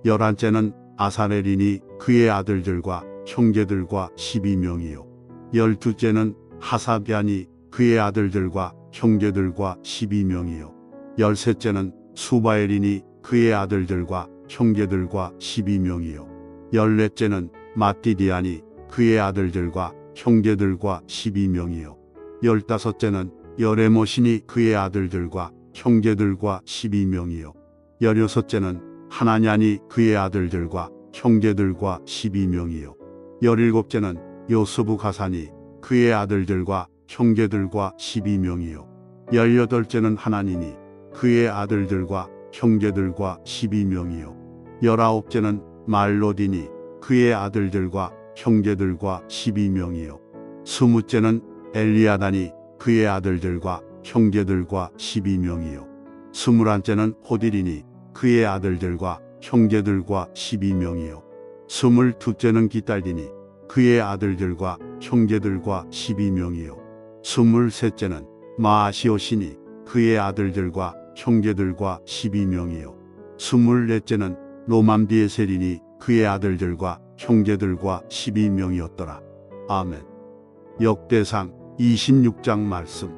열한째는 아사렐이니 그의 아들들과 형제들과 12명이요. 열두째는 하사비아니 그의 아들들과 형제들과 12명이요. 열셋째는 수바엘이니 그의 아들들과 형제들과 12명이요. 열넷째는 마띠디아니 그의 아들들과 형제들과 12명이요. 열다섯째는 여레못이니 그의 아들들과 형제들과 12명이요. 열여섯째는 하나냐니 그의 아들들과 형제들과 12명이요. 열일곱째는 요스부가사니 그의 아들들과 형제들과 12명이요. 열여덟째는 하나니니 그의 아들들과 형제들과 12명이요. 열아홉째는 말로디니 그의 아들들과 형제들과 12명이요. 스무째는 엘리아다니 그의 아들들과 형제들과 12명이요. 스물한째는 호딜이니 그의 아들들과 형제들과 12명이요. 스물두째는 기딸디니 그의 아들들과 형제들과 12명이요. 스물셋째는 마아시오시니 그의 아들들과 형제들과 12명이요. 스물넷째는 로맘디에셀이니 그의 아들들과 형제들과 12명이었더라. 아멘. 역대상 26장 말씀.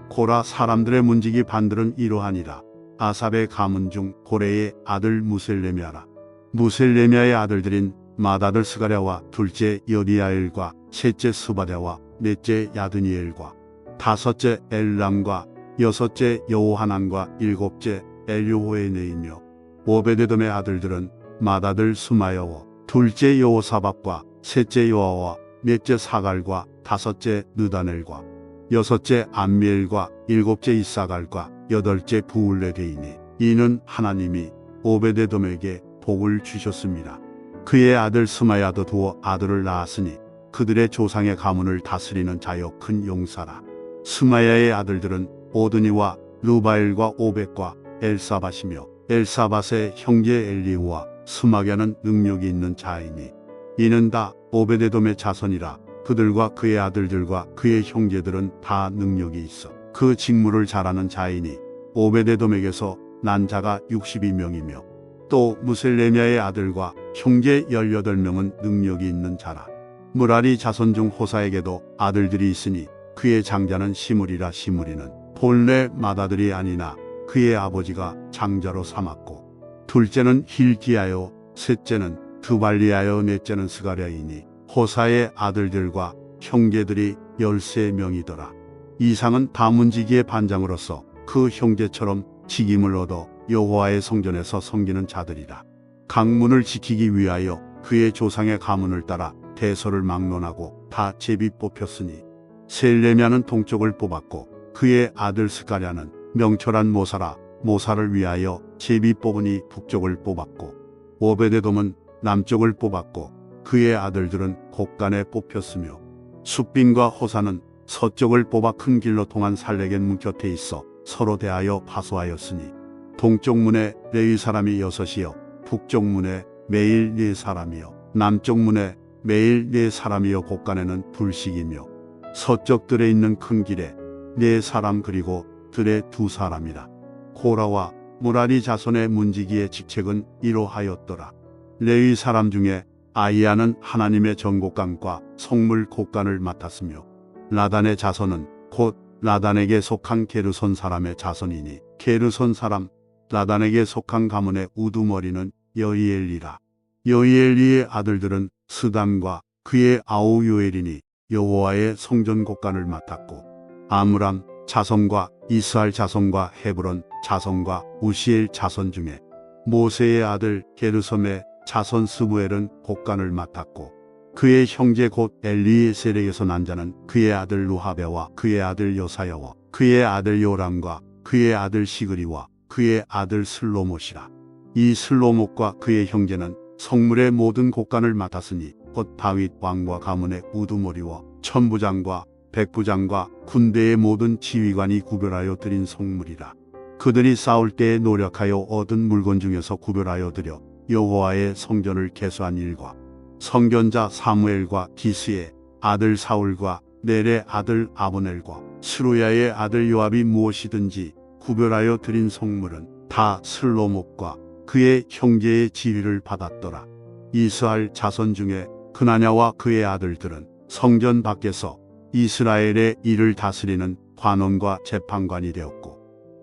고라 사람들의 문지기 반들은 이러하니라. 아삽의 가문 중 고레의 아들 무셀레미아라. 무셀레미아의 아들들인 마다들 스가랴와 둘째 여리야엘과 셋째 스바랴와 넷째 야드니엘과 다섯째 엘람과 여섯째 여호하난과 일곱째 엘요호에네이며 오베데돔의 아들들은 마다들 스마야와 둘째 여호사밥과 셋째 요아와 넷째 사갈과 다섯째 느다넬과 여섯째 암미엘과 일곱째 이사갈과 여덟째 부울레데이니 이는 하나님이 오베데돔에게 복을 주셨습니다. 그의 아들 스마야도 두어 아들을 낳았으니 그들의 조상의 가문을 다스리는 자여 큰 용사라. 스마야의 아들들은 오드니와 루바엘과 오벳과 엘사밧이며 엘사밧의 형제 엘리후와 스마랴는 능력이 있는 자이니 이는 다 오베데돔의 자손이라. 그들과 그의 아들들과 그의 형제들은 다 능력이 있어 그 직무를 잘하는 자이니 오베데돔에게서 난 자가 62명이며 또 무셀레미아의 아들과 형제 18명은 능력이 있는 자라. 무라리 자손 중 호사에게도 아들들이 있으니 그의 장자는 시므리라. 시므리는 본래 맏아들이 아니나 그의 아버지가 장자로 삼았고 둘째는 힐기야요 셋째는 드발리야요 넷째는 스가랴이니 호사의 아들들과 형제들이 13명이더라. 이상은 다문지기의 반장으로서 그 형제처럼 직임을 얻어 여호와의 성전에서 섬기는 자들이라. 강문을 지키기 위하여 그의 조상의 가문을 따라 대서를 막론하고 다 제비 뽑혔으니 셀레미아는 동쪽을 뽑았고 그의 아들 스가랴는 명철한 모사라. 모사를 위하여 제비 뽑으니 북쪽을 뽑았고 오베데돔은 남쪽을 뽑았고 그의 아들들은 곳간에 뽑혔으며 숫빈과 호사는 서쪽을 뽑아 큰 길로 통한 살레겐 문 곁에 있어 서로 대하여 파수하였으니 동쪽 문에 레위 사람이 6이요 북쪽 문에 매일 4사람이요 남쪽 문에 매일 4사람이요 곳간에는 불식이며 서쪽 들에 있는 큰 길에 4사람 그리고 들에 2사람이라. 고라와 무라리 자손의 문지기의 직책은 이러하였더라. 레위 사람 중에 아이야는 하나님의 전곡간과 성물 곡간을 맡았으며 라단의 자손은 곧 라단에게 속한 게르손 사람의 자손이니 게르손 사람 라단에게 속한 가문의 우두머리는 여이엘리라. 여이엘리의 아들들은 스담과 그의 아우 요엘이니 여호와의 성전 곡간을 맡았고 아므람 자손과 이스할 자손과 헤브론 자손과 우시엘 자손 중에 모세의 아들 게르솜의 자손 스무엘은 곡간을 맡았고 그의 형제 곧 엘리에셀에게서 난 자는 그의 아들 루하베와 그의 아들 여사야와 그의 아들 요람과 그의 아들 시그리와 그의 아들 슬로못이라. 이 슬로못과 그의 형제는 성물의 모든 곡간을 맡았으니 곧 다윗 왕과 가문의 우두머리와 천부장과 백부장과 군대의 모든 지휘관이 구별하여 드린 성물이라. 그들이 싸울 때에 노력하여 얻은 물건 중에서 구별하여 드려 여호와의 성전을 개수한 일과 성견자 사무엘과 기스의 아들 사울과 넬의 아들 아브넬과 스루야의 아들 요압이 무엇이든지 구별하여 드린 성물은 다 슬로못과 그의 형제의 지휘를 받았더라. 이스라엘 자손 중에 그나냐와 그의 아들들은 성전 밖에서 이스라엘의 일을 다스리는 관원과 재판관이 되었고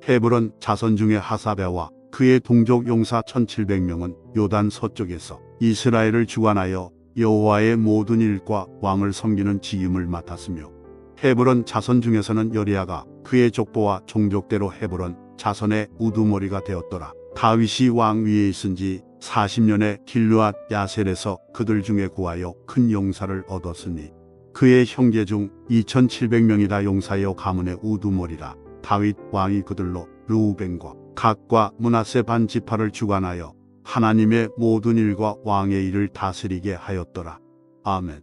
헤브론 자손 중에 하사베와 그의 동족 용사 1700명은 요단 서쪽에서 이스라엘을 주관하여 여호와의 모든 일과 왕을 섬기는 직임을 맡았으며 헤브론 자손 중에서는 여리야가 그의 족보와 종족대로 헤브론 자손의 우두머리가 되었더라. 다윗이 왕 위에 있은 지 40년에 길르앗 야셀에서 그들 중에 구하여 큰 용사를 얻었으니 그의 형제 중 2700명이다 용사여 가문의 우두머리라. 다윗 왕이 그들로 르우벤과 갓과 므낫세 반 지파를 주관하여 하나님의 모든 일과 왕의 일을 다스리게 하였더라. 아멘.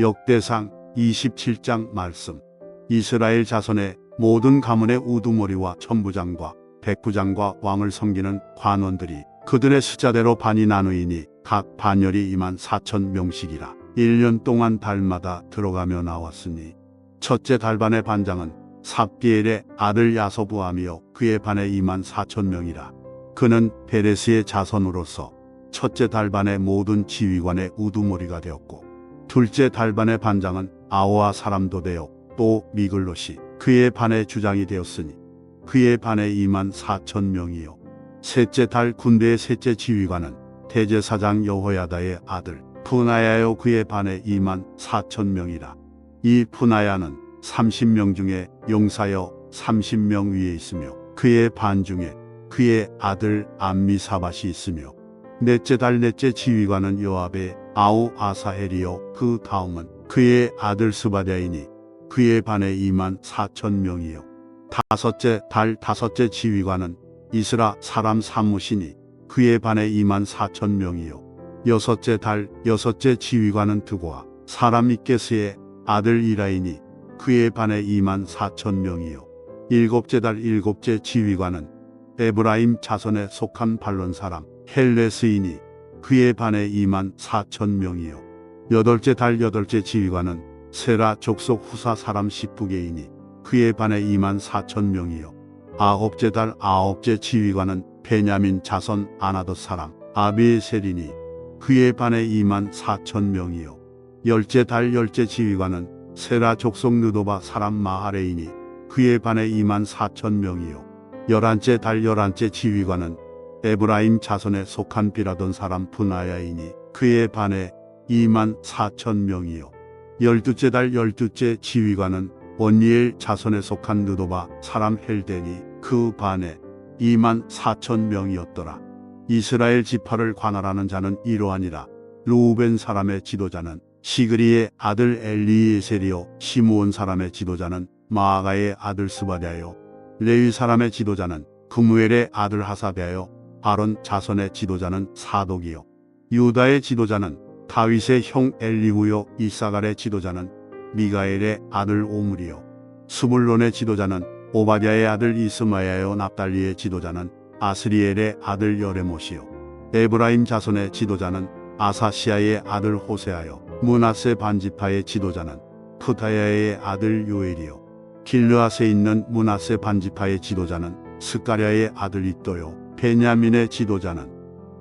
역대상 27장 말씀. 이스라엘 자손의 모든 가문의 우두머리와 천부장과 백부장과 왕을 섬기는 관원들이 그들의 숫자대로 반이 나누이니 각 반열이 24,000명씩이라. 1년 동안 달마다 들어가며 나왔으니 첫째 달반의 반장은 삽디엘의 아들 야소부암이요 그의 반에 24,000명이라. 그는 베레스의 자손으로서 첫째 달반의 모든 지휘관의 우두머리가 되었고 둘째 달반의 반장은 아오아 사람도 되어 또 미글롯이 그의 반의 주장이 되었으니 그의 반에 24,000명이요 셋째 달 군대의 셋째 지휘관은 대제사장 여호야다의 아들 푸나야요 그의 반에 24,000명이라. 이 푸나야는 30명 중에 용사여 30명 위에 있으며 그의 반 중에 그의 아들 암미사밧이 있으며 넷째 달 넷째 지휘관은 요압의 아우 아사헬이요 그 다음은 그의 아들 스바랴이니 그의 반에 24,000명이요 다섯째 달 다섯째 지휘관은 이스라 사람 사무시니 그의 반에 24,000명이요 여섯째 달 여섯째 지휘관은 드고아 사람 이게스의 아들 이라이니 그의 반에 24,000명이요 일곱째 달 일곱째 지휘관은 에브라임 자손에 속한 발론 사람 헬레스이니 그의 반에 24,000명이요 여덟째 달 여덟째 지휘관은 세라 족속 후사 사람 십부게이니 그의 반에 24,000명이요 아홉째 달 아홉째 지휘관은 베냐민 자손 아나덧 사람 아비에셀이니 그의 반에 24,000명이요 열째 달 열째 지휘관은 세라 족속 느도바 사람 마하레이니 그의 반에 24,000명이요 열한째 달 열한째 지휘관은 에브라임 자손에 속한 비라돈 사람 푸나야이니 그의 반에 24,000명이요 열두째 달 열두째 지휘관은 원니엘 자손에 속한 느도바 사람 헬데니 그 반에 24,000명이었더라. 이스라엘 지파를 관할하는 자는 이러하니라. 르우벤 사람의 지도자는 시그리의 아들 엘리에셀이요 시므온 사람의 지도자는 마아가의 아들 스바랴요 레위 사람의 지도자는 그무엘의 아들 하사베요 아론 자손의 지도자는 사독이요 유다의 지도자는 다윗의 형 엘리후요 이사갈의 지도자는 미가엘의 아들 오므리요 스불론의 지도자는 오바댜의 아들 이스마야요 납달리의 지도자는 아스리엘의 아들 여레못이요 에브라임 자손의 지도자는 아사시아의 아들 호세아요 므낫세 반지파의 지도자는 푸타야의 아들 요엘이요 길르앗에 있는 므낫세 반지파의 지도자는 스가랴의 아들 이또요 베냐민의 지도자는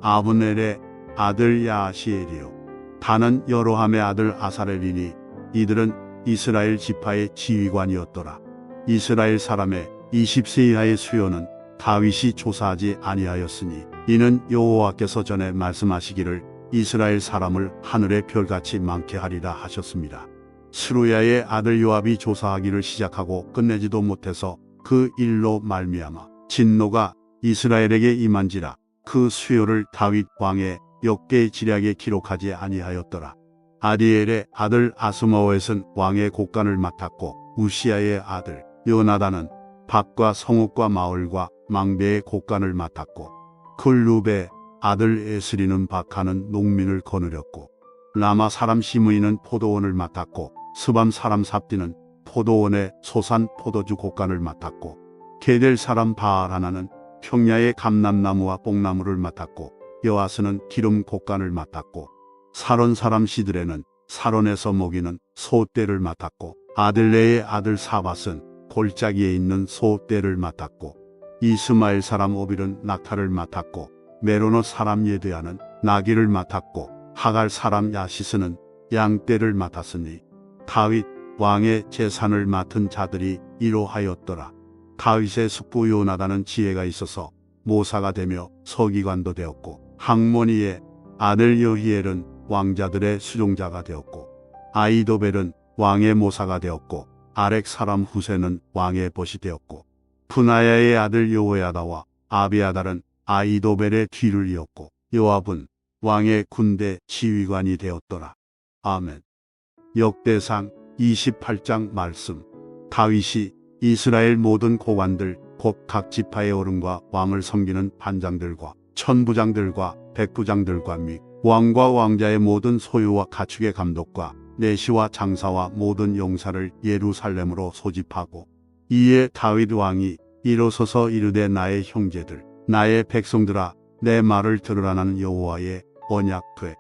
아브넬의 아들 야시엘이요 다는 여로함의 아들 아사렐이니 이들은 이스라엘 지파의 지휘관이었더라. 이스라엘 사람의 20세 이하의 수요는 다윗이 조사하지 아니하였으니 이는 여호와께서 전에 말씀하시기를 이스라엘 사람을 하늘의 별같이 많게 하리라 하셨습니다. 스루야의 아들 요압이 조사하기를 시작하고 끝내지도 못해서 그 일로 말미암아 진노가 이스라엘에게 임한지라. 그 수요를 다윗 왕의 역대의 지략에 기록하지 아니하였더라. 아디엘의 아들 아스마오엣은 왕의 곡간을 맡았고 우시아의 아들 요나단은 밭과 성읍과 마을과 망대의 곡간을 맡았고 글룹의 아들 에스리는 박하는 농민을 거느렸고 라마 사람 시므이는 포도원을 맡았고 스밤 사람 삽디는 포도원의 소산 포도주 곡간을 맡았고 게델 사람 바알하나는 평야의 감람나무와 뽕나무를 맡았고 여아스는 기름 곡간을 맡았고 사론 사람 시드레는 사론에서 먹이는 소떼를 맡았고 아들레의 아들 사밧은 골짜기에 있는 소떼를 맡았고 이스마엘 사람 오빌은 낙타를 맡았고 메로노 사람 예드야는 나귀를 맡았고 하갈 사람 야시스는 양떼를 맡았으니 다윗 왕의 재산을 맡은 자들이 이러하였더라. 다윗의 숙부 요나단은 지혜가 있어서 모사가 되며 서기관도 되었고 학모니의 아들 여히엘은 왕자들의 수종자가 되었고 아이도벨은 왕의 모사가 되었고 아렉 사람 후세는 왕의 벗이 되었고 분하야의 아들 여호야다와 아비아달은 아이도벨의 뒤를 이었고 요압은 왕의 군대 지휘관이 되었더라. 아멘. 역대상 28장 말씀. 다윗이 이스라엘 모든 고관들 곧 각 지파의 어른과 왕을 섬기는 반장들과 천부장들과 백부장들과 및 왕과 왕자의 모든 소유와 가축의 감독과 내시와 장사와 모든 용사를 예루살렘으로 소집하고 이에 다윗 왕이 일어서서 이르되 나의 형제들 나의 백성들아 내 말을 들으라. 나는 여호와의 언약궤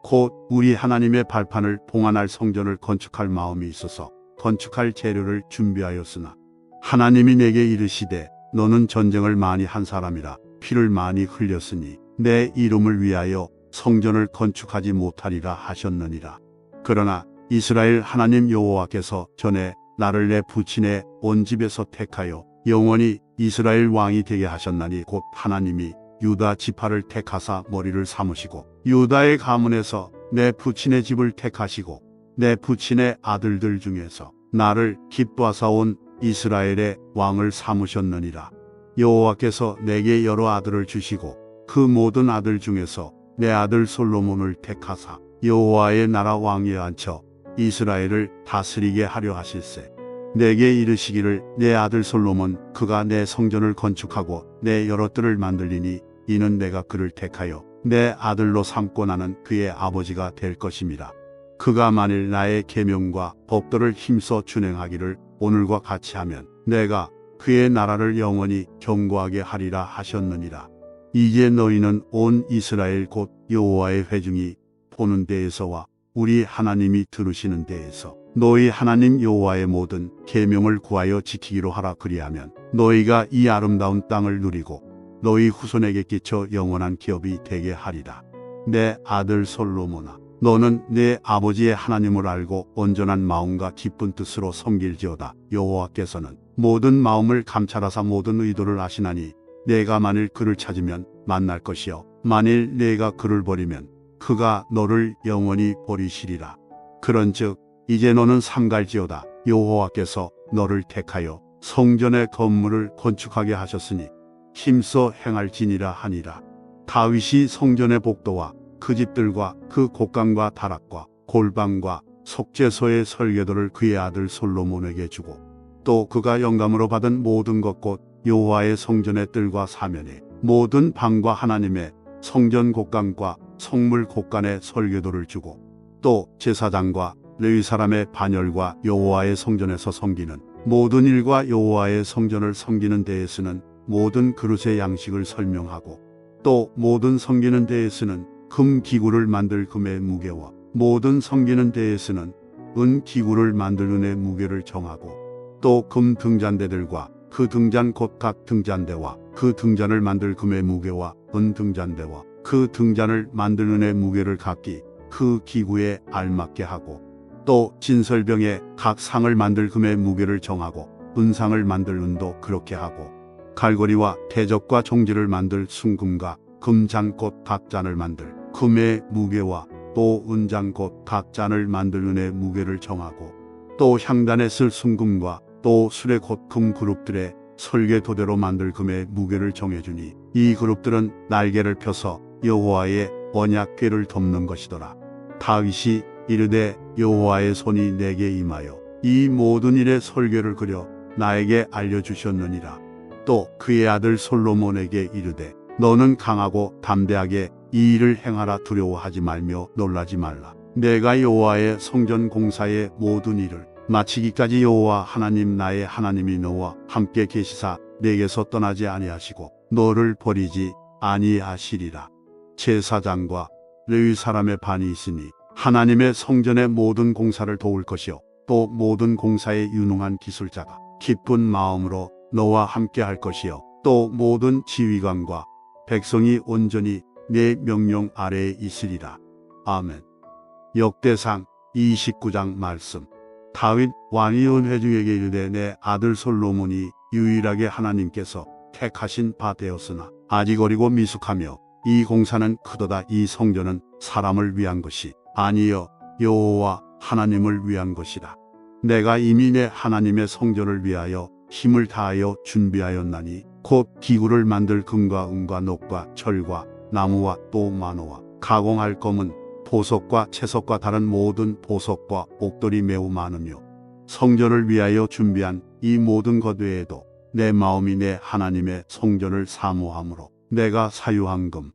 곧 우리 하나님의 발판을 봉안할 성전을 건축할 마음이 있어서 건축할 재료를 준비하였으나 하나님이 내게 이르시되 너는 전쟁을 많이 한 사람이라 피를 많이 흘렸으니 내 이름을 위하여 성전을 건축하지 못하리라 하셨느니라. 그러나 이스라엘 하나님 여호와께서 전에 나를 내 부친의 온 집에서 택하여 영원히 이스라엘 왕이 되게 하셨나니 곧 하나님이 유다 지파를 택하사 머리를 삼으시고 유다의 가문에서 내 부친의 집을 택하시고 내 부친의 아들들 중에서 나를 기뻐하사 온 이스라엘의 왕을 삼으셨느니라. 여호와께서 내게 여러 아들을 주시고 그 모든 아들 중에서 내 아들 솔로몬을 택하사 여호와의 나라 왕위에 앉혀 이스라엘을 다스리게 하려 하실세. 내게 이르시기를 내 아들 솔로몬 그가 내 성전을 건축하고 내 여러 뜰을 만들리니 이는 내가 그를 택하여 내 아들로 삼고 나는 그의 아버지가 될 것임이라. 그가 만일 나의 계명과 법도를 힘써 준행하기를 오늘과 같이 하면 내가 그의 나라를 영원히 견고하게 하리라 하셨느니라. 이제 너희는 온 이스라엘 곧 여호와의 회중이 보는 데에서와 우리 하나님이 들으시는 데에서 너희 하나님 여호와의 모든 계명을 구하여 지키기로 하라. 그리하면 너희가 이 아름다운 땅을 누리고 너희 후손에게 끼쳐 영원한 기업이 되게 하리라. 내 아들 솔로몬아 너는 내 아버지의 하나님을 알고 온전한 마음과 기쁜 뜻으로 섬길지어다. 여호와께서는 모든 마음을 감찰하사 모든 의도를 아시나니 내가 만일 그를 찾으면 만날 것이요 만일 내가 그를 버리면 그가 너를 영원히 버리시리라. 그런즉 이제 너는 삼갈지어다. 여호와께서 너를 택하여 성전의 건물을 건축하게 하셨으니 힘써 행할지니라 하니라. 다윗이 성전의 복도와 그 집들과 그 곡간과 다락과 골방과 속죄소의 설계도를 그의 아들 솔로몬에게 주고 또 그가 영감으로 받은 모든 것 곧 여호와의 성전의 뜰과 사면에 모든 방과 하나님의 성전 곡간과 성물 곡간의 설계도를 주고 또 제사장과 레위 사람의 반열과 여호와의 성전에서 섬기는 모든 일과 여호와의 성전을 섬기는 데에 쓰는 모든 그릇의 양식을 설명하고 또 모든 섬기는 데에 쓰는 금 기구를 만들 금의 무게와 모든 섬기는 데에 쓰는 은 기구를 만들 은의 무게를 정하고 또 금 등잔대들과 그 등잔 곧 각 등잔대와 그 등잔을 만들 금의 무게와 은 등잔대와 그 등잔을 만들 은의 무게를 각기 그 기구에 알맞게 하고 또 진설병에 각 상을 만들 금의 무게를 정하고 은상을 만들 은도 그렇게 하고 갈고리와 대적과 종지를 만들 순금과 금잔 곧 각 잔을 만들 금의 무게와 또 은잔 곧 각 잔을 만들 은의 무게를 정하고 또 향단에 쓸 순금과 또 수레 곧 금 그룹들의 설계도대로 만들 금의 무게를 정해주니 이 그룹들은 날개를 펴서 여호와의 언약궤를 덮는 것이더라. 다윗이 이르되 여호와의 손이 내게 임하여 이 모든 일의 설계를 그려 나에게 알려주셨느니라. 또 그의 아들 솔로몬에게 이르되 너는 강하고 담대하게 이 일을 행하라. 두려워하지 말며 놀라지 말라. 내가 여호와의 성전 공사의 모든 일을 마치기까지 여호와 하나님 나의 하나님이 너와 함께 계시사 내게서 떠나지 아니하시고 너를 버리지 아니하시리라. 제사장과 레위 사람의 반이 있으니 하나님의 성전의 모든 공사를 도울 것이요 또 모든 공사에 유능한 기술자가 기쁜 마음으로 너와 함께 할 것이요 또 모든 지휘관과 백성이 온전히 내 명령 아래에 있으리라. 아멘. 역대상 29장 말씀. 다윗 왕이 은회중에게 이르되 내 아들 솔로몬이 유일하게 하나님께서 택하신 바 되었으나 아직 어리고 미숙하며 이 공사는 크도다. 이 성전은 사람을 위한 것이 아니요 여호와 하나님을 위한 것이라. 내가 이미 내 하나님의 성전을 위하여 힘을 다하여 준비하였나니 곧 기구를 만들 금과 은과 녹과 철과 나무와 또 만호와 가공할 검은 보석과 채석과 다른 모든 보석과 옥돌이 매우 많으며 성전을 위하여 준비한 이 모든 것 외에도 내 마음이 내 하나님의 성전을 사모함으로 내가 사유한 금,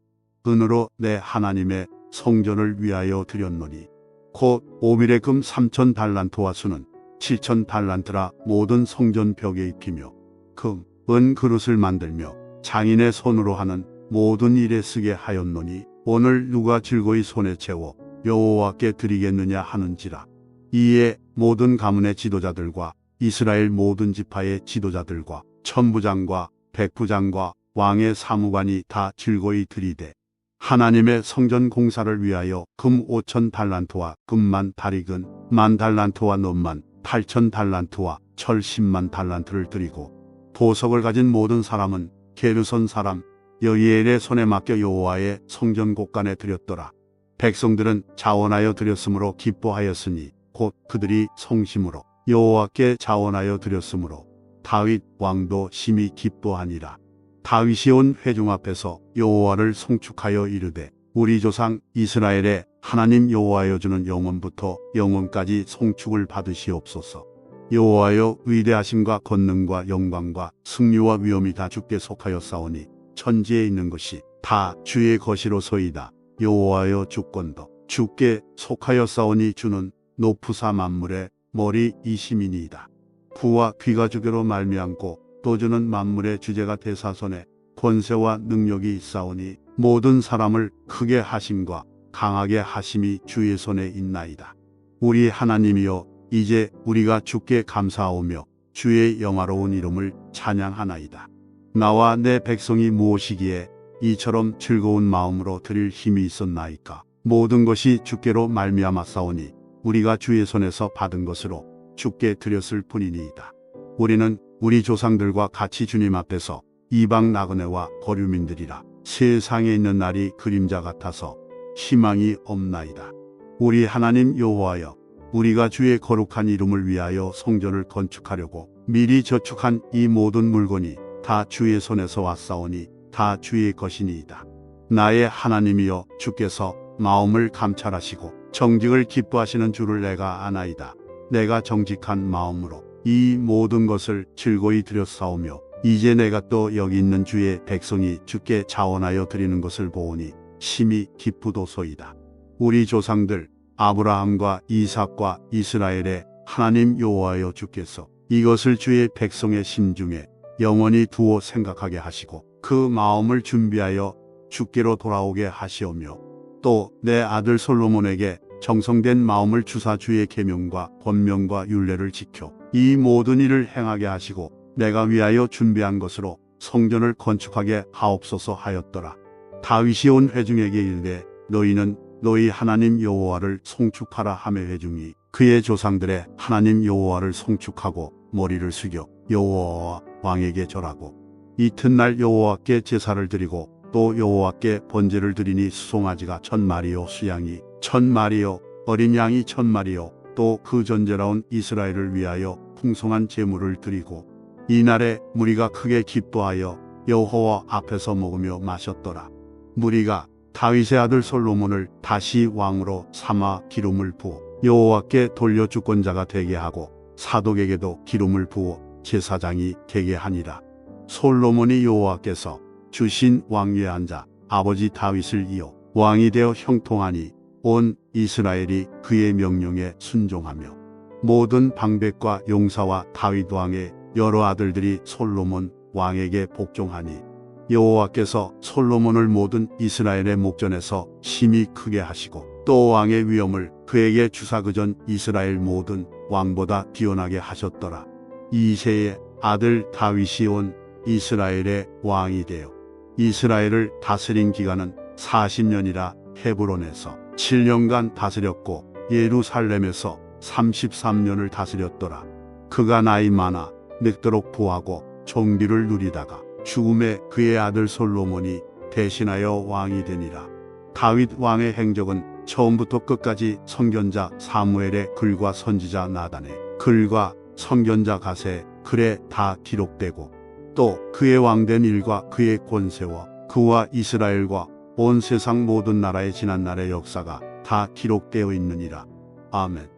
은으로 내 하나님의 성전을 위하여 드렸노니 곧 오빌의 금 3,000 달란트와 수는 7,000 달란트라. 모든 성전 벽에 입히며 금, 은 그릇을 만들며 장인의 손으로 하는 모든 일에 쓰게 하였노니 오늘 누가 즐거이 손에 채워 여호와께 드리겠느냐 하는지라. 이에 모든 가문의 지도자들과 이스라엘 모든 지파의 지도자들과 천부장과 백부장과 왕의 사무관이 다 즐거이 드리되 하나님의 성전 공사를 위하여 금 5,000 달란트와 금만 다리근 1만 달란트와 논만 8,000 달란트와 철 10만 달란트를 드리고 보석을 가진 모든 사람은 게르손 사람 여이엘의 손에 맡겨 여호와의 성전 곳간에 드렸더라. 백성들은 자원하여 드렸으므로 기뻐하였으니 곧 그들이 성심으로 여호와께 자원하여 드렸으므로 다윗 왕도 심히 기뻐하니라. 다윗이 온 회중 앞에서 여호와를 송축하여 이르되 우리 조상 이스라엘의 하나님 여호와여 주는 영원부터 영원까지 송축을 받으시옵소서. 여호와여 위대하심과 권능과 영광과 승리와 위엄이 다 주께 속하였사오니 천지에 있는 것이 다 주의 것이로소이다. 여호와여 주권도 주께 속하였사오니 주는 높으사 만물의 머리이심이니이다. 부와 귀가 주께로 말미암고 또 주는 만물의 주제가 대사손에 권세와 능력이 있사오니 모든 사람을 크게 하심과 강하게 하심이 주의 손에 있나이다. 우리 하나님이여 이제 우리가 주께 감사하오며 주의 영화로운 이름을 찬양하나이다. 나와 내 백성이 무엇이기에 이처럼 즐거운 마음으로 드릴 힘이 있었나이까. 모든 것이 주께로 말미암았사오니 우리가 주의 손에서 받은 것으로 주께 드렸을 뿐이니이다. 우리는 우리 조상들과 같이 주님 앞에서 이방 나그네와 거류민들이라. 세상에 있는 날이 그림자 같아서 희망이 없나이다. 우리 하나님 여호와여 우리가 주의 거룩한 이름을 위하여 성전을 건축하려고 미리 저축한 이 모든 물건이 다 주의 손에서 왔사오니 다 주의 것이니이다. 나의 하나님이여 주께서 마음을 감찰하시고 정직을 기뻐하시는 주를 내가 아나이다. 내가 정직한 마음으로 이 모든 것을 즐거이 드렸사오며 이제 내가 또 여기 있는 주의 백성이 주께 자원하여 드리는 것을 보오니 심히 기쁘도소이다. 우리 조상들 아브라함과 이삭과 이스라엘의 하나님 여호와여 주께서 이것을 주의 백성의 심중에 영원히 두어 생각하게 하시고 그 마음을 준비하여 주께로 돌아오게 하시오며 또 내 아들 솔로몬에게 정성된 마음을 주사 주의 계명과 권명과 율례를 지켜 이 모든 일을 행하게 하시고 내가 위하여 준비한 것으로 성전을 건축하게 하옵소서 하였더라. 다윗이 온 회중에게 이르되 너희는 너희 하나님 여호와를 송축하라 하며 회중이 그의 조상들의 하나님 여호와를 송축하고 머리를 숙여 여호와와 왕에게 절하고 이튿날 여호와께 제사를 드리고 또 여호와께 번제를 드리니 수송아지가 1,000마리요 수양이 1,000마리요 어린 양이 1,000마리요 또 그 전제라온 이스라엘을 위하여 풍성한 제물을 드리고 이날에 무리가 크게 기뻐하여 여호와 앞에서 먹으며 마셨더라. 무리가 다윗의 아들 솔로몬을 다시 왕으로 삼아 기름을 부어 여호와께 돌려 주권자가 되게 하고 사독에게도 기름을 부어 제사장이 되게 하니라. 솔로몬이 여호와께서 주신 왕위에 앉아 아버지 다윗을 이어 왕이 되어 형통하니 온 이스라엘이 그의 명령에 순종하며 모든 방백과 용사와 다윗 왕의 여러 아들들이 솔로몬 왕에게 복종하니 여호와께서 솔로몬을 모든 이스라엘의 목전에서 심히 크게 하시고 또 왕의 위엄을 그에게 주사 그전 이스라엘 모든 왕보다 뛰어나게 하셨더라. 이새의 아들 다윗이 온 이스라엘의 왕이 되어 이스라엘을 다스린 기간은 40년이라 헤브론에서 7년간 다스렸고 예루살렘에서 33년을 다스렸더라. 그가 나이 많아 늙도록 부하고 종기를 누리다가 죽음에 그의 아들 솔로몬이 대신하여 왕이 되니라. 다윗 왕의 행적은 처음부터 끝까지 선견자 사무엘의 글과 선지자 나단의 글과 선견자 갓의 글에 다 기록되고 또 그의 왕된 일과 그의 권세와 그와 이스라엘과 온 세상 모든 나라의 지난날의 역사가 다 기록되어 있느니라. 아멘.